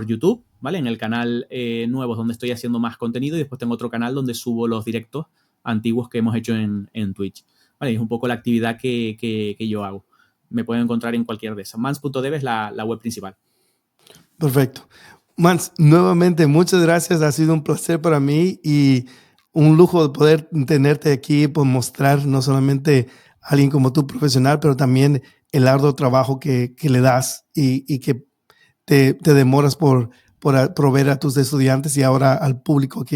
YouTube, ¿vale? En el canal nuevo es donde estoy haciendo más contenido, y después tengo otro canal donde subo los directos antiguos que hemos hecho en Twitch, ¿vale? Es un poco la actividad que yo hago. Me pueden encontrar en cualquier de esas. Mans.dev es la web principal. Perfecto. Mans, nuevamente, muchas gracias. Ha sido un placer para mí y un lujo de poder tenerte aquí, por mostrar no solamente a alguien como tú, profesional, pero también el arduo trabajo que le das y que te demoras por proveer a tus estudiantes y ahora al público,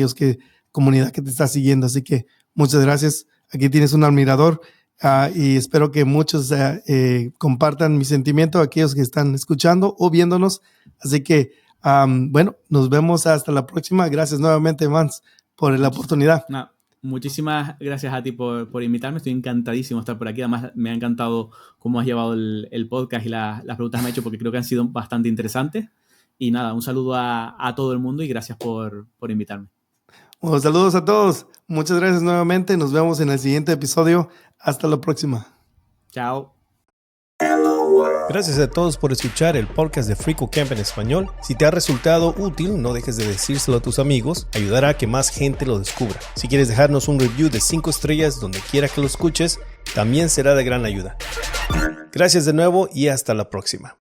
comunidad que te está siguiendo. Así que muchas gracias. Aquí tienes un admirador. Y espero que muchos compartan mi sentimiento, aquellos que están escuchando o viéndonos. Así que, bueno, nos vemos hasta la próxima. Gracias nuevamente, Mans, por la oportunidad. Muchísimas gracias a ti por invitarme. Estoy encantadísimo de estar por aquí. Además, me ha encantado cómo has llevado el podcast y las preguntas que me has hecho, porque creo que han sido bastante interesantes. Y nada, un saludo a todo el mundo y gracias por invitarme. Bueno, saludos a todos. Muchas gracias nuevamente. Nos vemos en el siguiente episodio. Hasta la próxima. Chao. Gracias a todos por escuchar el podcast de FreeCodeCamp en español. Si te ha resultado útil, no dejes de decírselo a tus amigos. Ayudará a que más gente lo descubra. Si quieres dejarnos un review de 5 estrellas donde quiera que lo escuches, también será de gran ayuda. Gracias de nuevo y hasta la próxima.